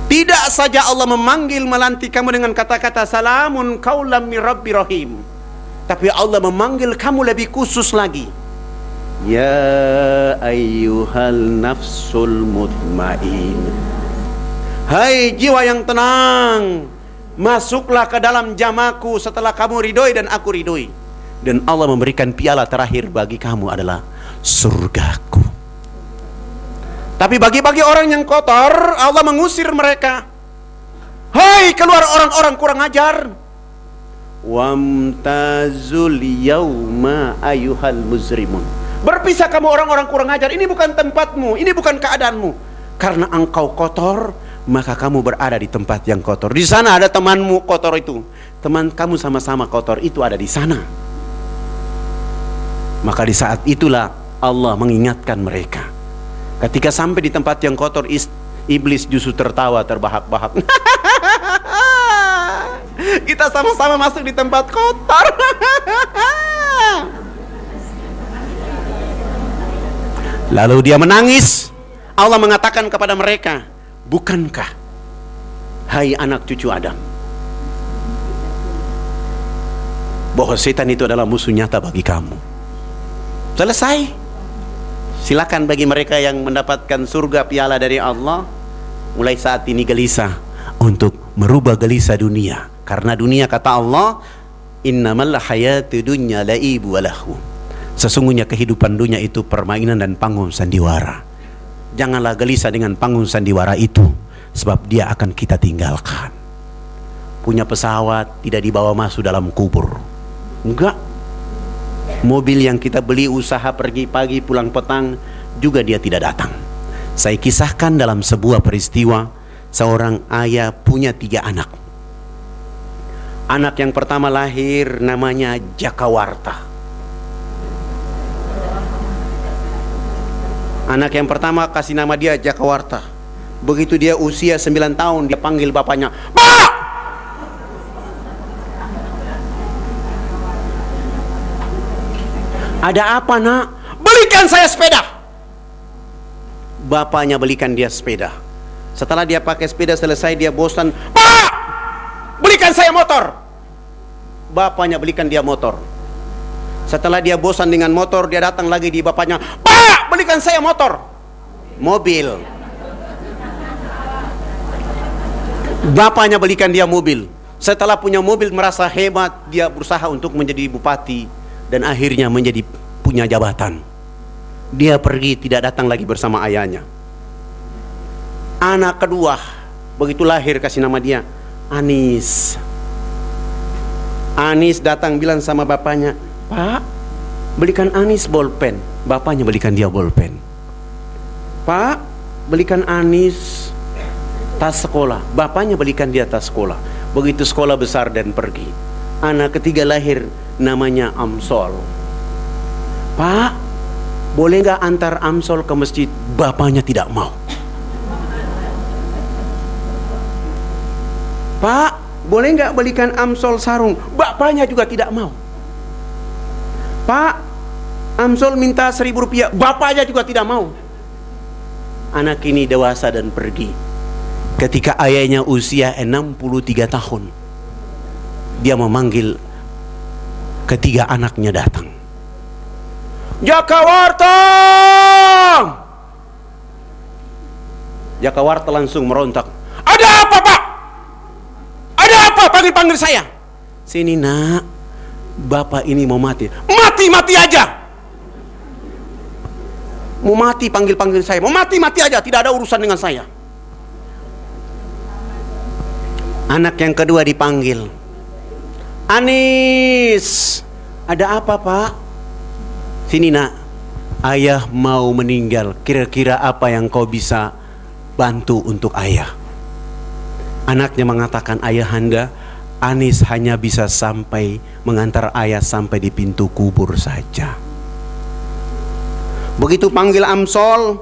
Tidak saja Allah memanggil melantik kamu dengan kata-kata salamun qaulam mir rabbir rahim, tapi Allah memanggil kamu lebih khusus lagi. Ya ayyuhal nafsul mutmain, hai jiwa yang tenang, masuklah ke dalam jamaku setelah kamu ridhoi dan aku ridhoi. Dan Allah memberikan piala terakhir bagi kamu adalah surgaku. Tapi bagi orang yang kotor, Allah mengusir mereka. Hai keluar orang-orang kurang ajar. Wamtazul yauma ayyuhal muzrimun. Berpisah kamu orang-orang kurang ajar, ini bukan tempatmu, ini bukan keadaanmu. Karena engkau kotor, maka kamu berada di tempat yang kotor. Di sana ada temanmu kotor itu, teman kamu sama-sama kotor itu ada di sana. Maka di saat itulah Allah mengingatkan mereka. Ketika sampai di tempat yang kotor, iblis justru tertawa terbahak-bahak. Kita sama-sama masuk di tempat kotor. Lalu dia menangis. Allah mengatakan kepada mereka, bukankah hai anak cucu Adam, bahwa setan itu adalah musuh nyata bagi kamu? Selesai. Silakan bagi mereka yang mendapatkan surga piala dari Allah, mulai saat ini gelisah untuk merubah gelisah dunia. Karena dunia, kata Allah, innamal hayatu dunya laibu walahu. Sesungguhnya kehidupan dunia itu permainan dan panggung sandiwara. Janganlah gelisah dengan panggung sandiwara itu, sebab dia akan kita tinggalkan. Punya pesawat tidak dibawa masuk dalam kubur, enggak. Mobil yang kita beli usaha pergi pagi pulang petang juga dia tidak datang. Saya kisahkan dalam sebuah peristiwa, seorang ayah punya 3 anak. Anak yang pertama lahir namanya Jakawarta. Anak yang pertama kasih nama dia Jakawarta. Begitu dia usia 9 tahun, dia panggil bapaknya, "Pak! Ada apa, nak?" "Belikan saya sepeda." Bapaknya belikan dia sepeda. Setelah dia pakai sepeda selesai, dia bosan, "Pak! Belikan saya motor." Bapaknya belikan dia motor. Setelah dia bosan dengan motor, dia datang lagi di bapaknya, "Pak! Belikan saya motor." Mobil. Bapaknya belikan dia mobil. Setelah punya mobil merasa hebat, dia berusaha untuk menjadi bupati dan akhirnya menjadi punya jabatan. Dia pergi, tidak datang lagi bersama ayahnya. Anak kedua begitu lahir kasih nama dia Anis. Anis datang bilang sama bapaknya, "Pak, belikan Anis bolpen." Bapaknya belikan dia bolpen. "Pak, belikan Anis tas sekolah." Bapaknya belikan dia tas sekolah. Begitu sekolah besar dan pergi. Anak ketiga lahir namanya Amsol. "Pak, boleh nggak antar Amsol ke masjid?" Bapaknya tidak mau. "Pak, boleh nggak belikan Amsol sarung?" Bapaknya juga tidak mau. "Pak, Amsol minta 1.000 rupiah." Bapaknya juga tidak mau. Anak ini dewasa dan pergi. Ketika ayahnya usia 63 tahun, dia memanggil ketiga anaknya datang. "Jakawarta!" Jakawarta langsung merontak. "Ada apa, Pak? Ada apa? Panggil saya." "Sini, Nak. Bapak ini mau mati." "Mati aja. Mau mati panggil saya. Mau mati aja, tidak ada urusan dengan saya." Anak yang kedua dipanggil. "Anis, ada apa, Pak?" "Sini, Nak. Ayah mau meninggal. Kira-kira apa yang kau bisa bantu untuk ayah?" Anaknya mengatakan, "Ayahanda, Anis hanya bisa sampai mengantar ayah sampai di pintu kubur saja." Begitu panggil Amsol,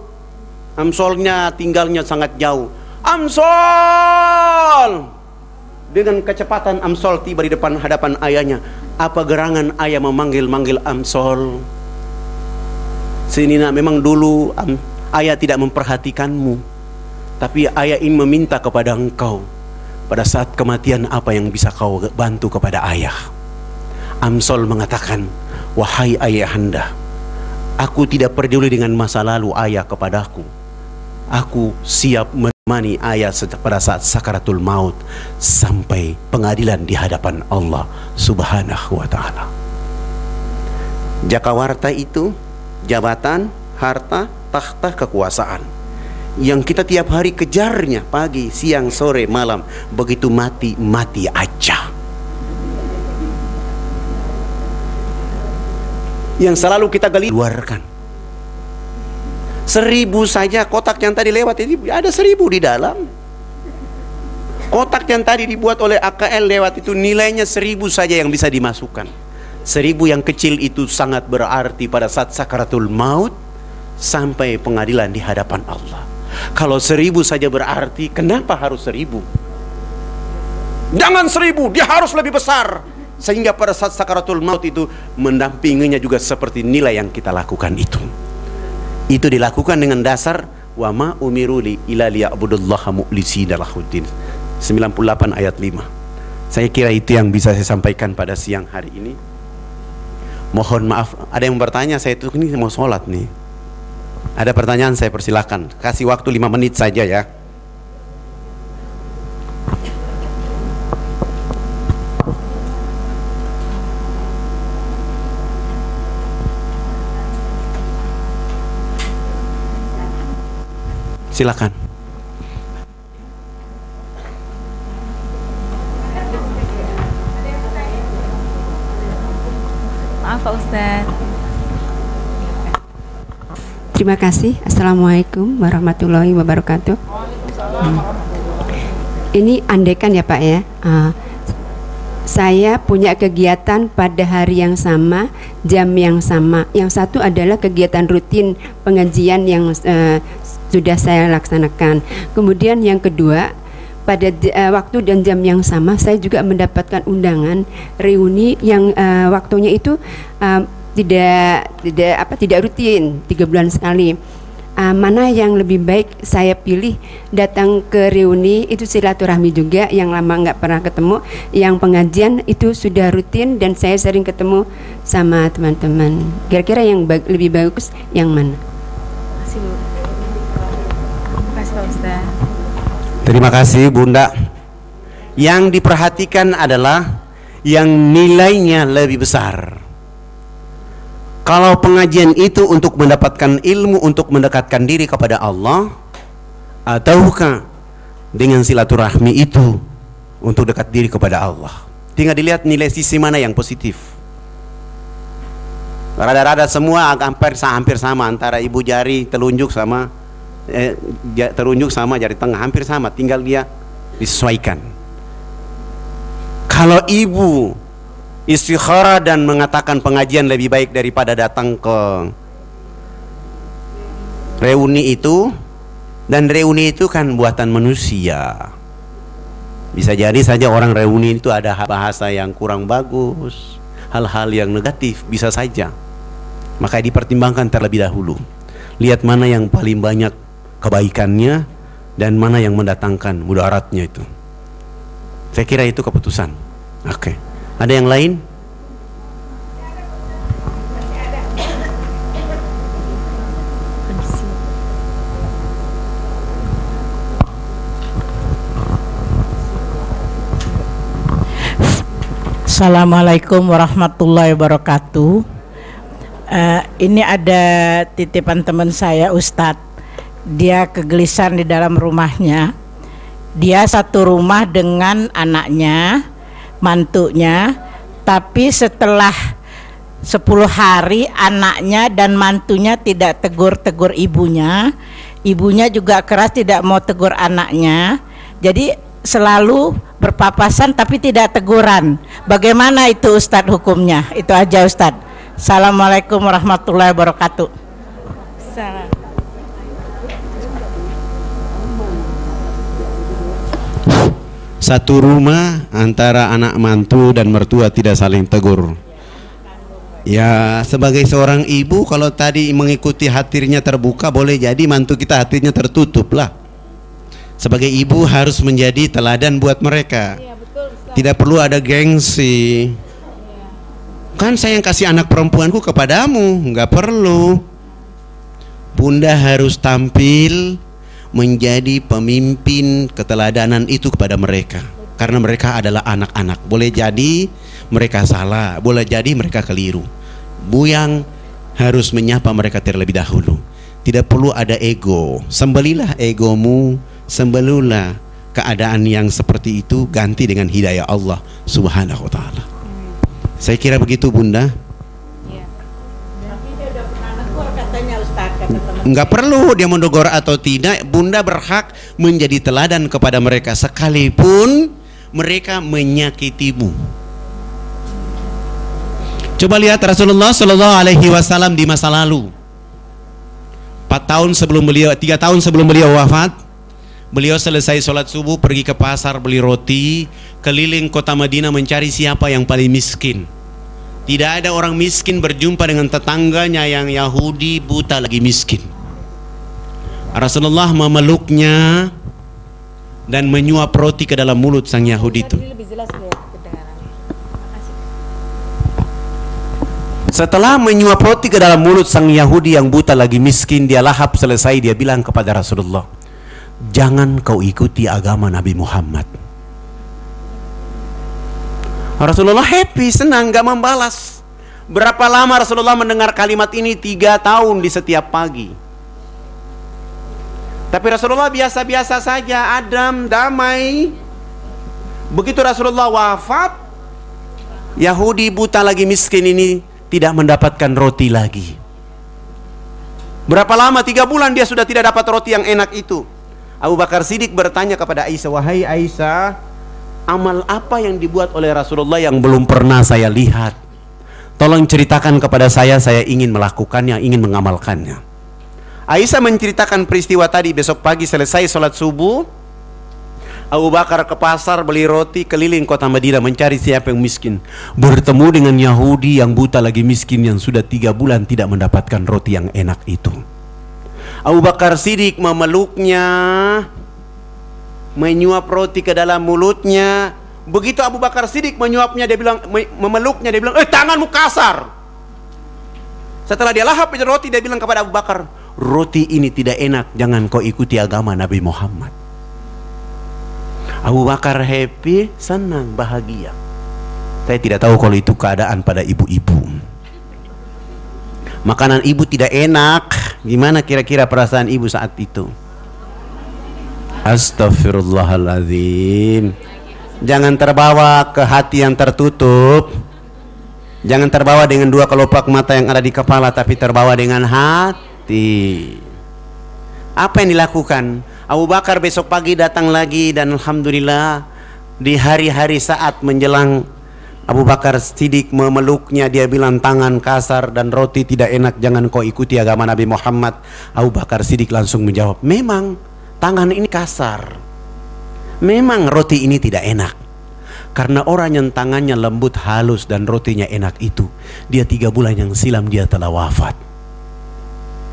Amsolnya tinggalnya sangat jauh. "Amsol!" Dengan kecepatan Amsol tiba di depan hadapan ayahnya. Apa gerangan ayah memanggil Amsol? "Sini, Nak, memang dulu ayah tidak memperhatikanmu, tapi ayah ingin meminta kepada engkau, pada saat kematian apa yang bisa kau bantu kepada ayah?" Amsol mengatakan, "Wahai ayahanda, aku tidak peduli dengan masa lalu ayah kepadaku. Aku siap menemani ayah pada saat sakaratul maut sampai pengadilan di hadapan Allah Subhanahu wa ta'ala." Jakawarta itu jabatan, harta, takhta, kekuasaan yang kita tiap hari kejarnya pagi, siang, sore, malam. Begitu mati aja. Yang selalu kita keluarkan 1.000 saja. Kotak yang tadi lewat ini ada 1.000 di dalam. Kotak yang tadi dibuat oleh AKL lewat itu nilainya 1.000 saja yang bisa dimasukkan. 1.000 yang kecil itu sangat berarti pada saat sakaratul maut sampai pengadilan di hadapan Allah. Kalau 1.000 saja berarti, kenapa harus 1.000? Jangan 1.000, dia harus lebih besar. Sehingga pada saat sakaratul maut itu mendampinginya juga seperti nilai yang kita lakukan itu. Itu dilakukan dengan dasar wa ma umiru illa liya'budullaha mukhlisina lahuddin. 98 ayat 5. Saya kira itu yang bisa saya sampaikan pada siang hari ini. Mohon maaf, ada yang bertanya, saya itu ini mau sholat nih. Ada pertanyaan, saya persilakan. Kasih waktu 5 menit saja ya. Silakan. Maaf Pak Ustadz. Terima kasih. Assalamualaikum warahmatullahi wabarakatuh. Ini andaikan ya Pak ya, saya punya kegiatan pada hari yang sama, jam yang sama. Yang satu adalah kegiatan rutin pengajian yang sudah saya laksanakan. Kemudian yang kedua, pada waktu dan jam yang sama saya juga mendapatkan undangan reuni yang waktunya itu tidak rutin, 3 bulan sekali. Mana yang lebih baik saya pilih datang ke reuni itu silaturahmi juga, yang lama nggak pernah ketemu, yang pengajian itu sudah rutin dan saya sering ketemu sama teman-teman. Kira-kira yang lebih bagus yang mana? Terima kasih Bu. Terima kasih Pak Ustadz. Terima kasih Bunda. Yang diperhatikan adalah yang nilainya lebih besar. Kalau pengajian itu untuk mendapatkan ilmu, untuk mendekatkan diri kepada Allah, ataukah dengan silaturahmi itu untuk dekat diri kepada Allah? Tinggal dilihat nilai sisi mana yang positif. Rada-rada semua hampir sama, antara ibu jari telunjuk sama jari tengah hampir sama, tinggal dia disesuaikan. Kalau ibu istikharah dan mengatakan pengajian lebih baik daripada datang ke reuni itu, dan reuni itu kan buatan manusia, bisa jadi saja orang reuni itu ada bahasa yang kurang bagus, hal-hal yang negatif, bisa saja. Maka dipertimbangkan terlebih dahulu, lihat mana yang paling banyak kebaikannya dan mana yang mendatangkan mudaratnya itu. Saya kira itu keputusan. Oke. Ada yang lain? Assalamualaikum warahmatullahi wabarakatuh. Ini ada titipan teman saya, Ustadz. Dia kegelisahan di dalam rumahnya. Dia satu rumah dengan anaknya, mantunya, tapi setelah 10 hari anaknya dan mantunya tidak tegur-tegur ibunya. Ibunya juga keras tidak mau tegur anaknya. Jadi selalu berpapasan tapi tidak teguran. Bagaimana itu Ustadz hukumnya? Itu aja Ustadz. Assalamualaikum warahmatullahi wabarakatuh. Salam. Satu rumah antara anak mantu dan mertua tidak saling tegur. Ya, sebagai seorang ibu, kalau tadi mengikuti hatinya terbuka, boleh jadi mantu kita hatinya tertutup lah. Sebagai ibu harus menjadi teladan buat mereka. Tidak perlu ada gengsi. Kan saya yang kasih anak perempuanku kepadamu, nggak perlu. Bunda harus tampil menjadi pemimpin keteladanan itu kepada mereka, karena mereka adalah anak-anak. Boleh jadi mereka salah, boleh jadi mereka keliru. Buyang harus menyapa mereka terlebih dahulu. Tidak perlu ada ego. Sembelilah egomu, sembelilah keadaan yang seperti itu, ganti dengan hidayah Allah Subhanahu wa ta'ala. Saya kira begitu, Bunda. Enggak perlu dia mendogor atau tidak, Bunda berhak menjadi teladan kepada mereka sekalipun mereka menyakitimu. Coba lihat Rasulullah Shallallahu Alaihi Wasallam di masa lalu. 3 tahun sebelum beliau wafat, beliau selesai sholat subuh pergi ke pasar beli roti, keliling kota Madinah mencari siapa yang paling miskin. Tidak ada orang miskin berjumpa dengan tetangganya yang Yahudi buta lagi miskin. Rasulullah memeluknya dan menyuap roti ke dalam mulut sang Yahudi itu. Setelah menyuap roti ke dalam mulut sang Yahudi yang buta lagi miskin, dia lahap selesai, dia bilang kepada Rasulullah, jangan kau ikuti agama Nabi Muhammad. Rasulullah happy, senang, gak membalas. Berapa lama Rasulullah mendengar kalimat ini? 3 tahun di setiap pagi. Tapi Rasulullah biasa-biasa saja, adem, damai. Begitu Rasulullah wafat, Yahudi buta lagi miskin ini tidak mendapatkan roti lagi. Berapa lama? 3 bulan dia sudah tidak dapat roti yang enak itu. Abu Bakar Siddiq bertanya kepada Aisyah, wahai Aisyah, amal apa yang dibuat oleh Rasulullah yang belum pernah saya lihat? Tolong ceritakan kepada saya ingin melakukannya, ingin mengamalkannya. Aisyah menceritakan peristiwa tadi. Besok pagi selesai sholat subuh, Abu Bakar ke pasar beli roti, keliling kota Madinah mencari siapa yang miskin. Bertemu dengan Yahudi yang buta lagi miskin, yang sudah 3 bulan tidak mendapatkan roti yang enak itu. Abu Bakar Siddiq memeluknya, menyuap roti ke dalam mulutnya. Begitu Abu Bakar Siddiq menyuapnya, dia bilang, memeluknya, dia bilang, tanganmu kasar. Setelah dia lahap roti, dia bilang kepada Abu Bakar, roti ini tidak enak, jangan kau ikuti agama Nabi Muhammad. Abu Bakar happy, senang, bahagia. Saya tidak tahu kalau itu keadaan pada ibu-ibu. Makanan ibu tidak enak, gimana kira-kira perasaan ibu saat itu? Astaghfirullahaladzim. Jangan terbawa ke hati yang tertutup. Jangan terbawa dengan dua kelopak mata yang ada di kepala, tapi terbawa dengan hati. Apa yang dilakukan? Abu Bakar besok pagi datang lagi, dan alhamdulillah di hari-hari saat menjelang Abu Bakar Siddiq memeluknya, dia bilang tangan kasar dan roti tidak enak, jangan kau ikuti agama Nabi Muhammad. Abu Bakar Siddiq langsung menjawab, memang tangan ini kasar, memang roti ini tidak enak. Karena orang yang tangannya lembut, halus dan rotinya enak itu, dia 3 bulan yang silam dia telah wafat.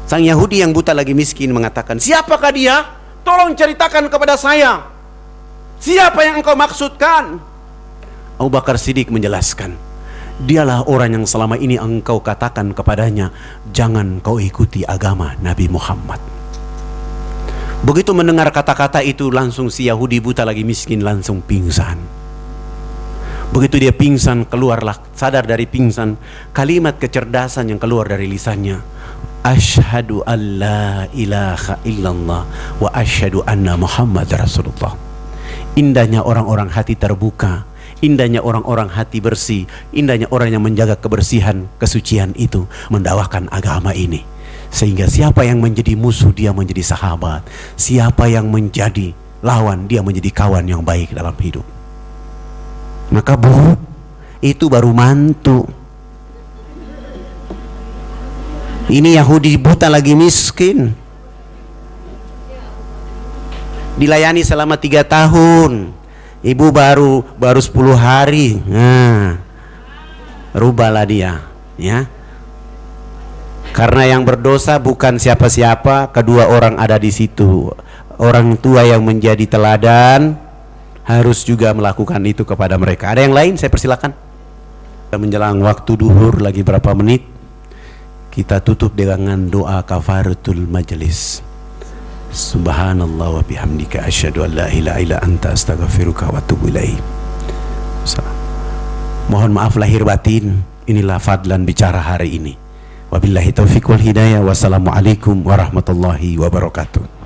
Sang Yahudi yang buta lagi miskin mengatakan, siapakah dia? Tolong ceritakan kepada saya, siapa yang engkau maksudkan? Abu Bakar Siddiq menjelaskan, dialah orang yang selama ini engkau katakan kepadanya, jangan kau ikuti agama Nabi Muhammad. Begitu mendengar kata-kata itu, langsung si Yahudi buta lagi miskin langsung pingsan. Begitu dia pingsan, keluarlah, sadar dari pingsan, kalimat kecerdasan yang keluar dari lisannya, asyhadu an la ilaha illallah wa asyhadu anna Muhammad Rasulullah. Indahnya orang-orang hati terbuka, indahnya orang-orang hati bersih, indahnya orang yang menjaga kebersihan, kesucian itu, mendakwakan agama ini. Sehingga siapa yang menjadi musuh, dia menjadi sahabat. Siapa yang menjadi lawan, dia menjadi kawan yang baik dalam hidup. Maka Bu, itu baru mantu. Ini Yahudi buta lagi miskin, dilayani selama 3 tahun. Ibu baru 10 hari. Nah, rubahlah dia, ya. Karena yang berdosa bukan siapa-siapa, kedua orang ada di situ. Orang tua yang menjadi teladan harus juga melakukan itu kepada mereka. Ada yang lain? Saya persilakan. Menjelang waktu duhur lagi berapa menit, kita tutup dengan doa kafaratul majelis. Subhanallah wa bihamdika asyhadu an la ilaha illa anta astaghfiruka wa atubu ilaik. Mohon maaf lahir batin. Inilah fadlan bicara hari ini. Wabillahi taufiq wal hidayah. Wassalamualaikum warahmatullahi wabarakatuh.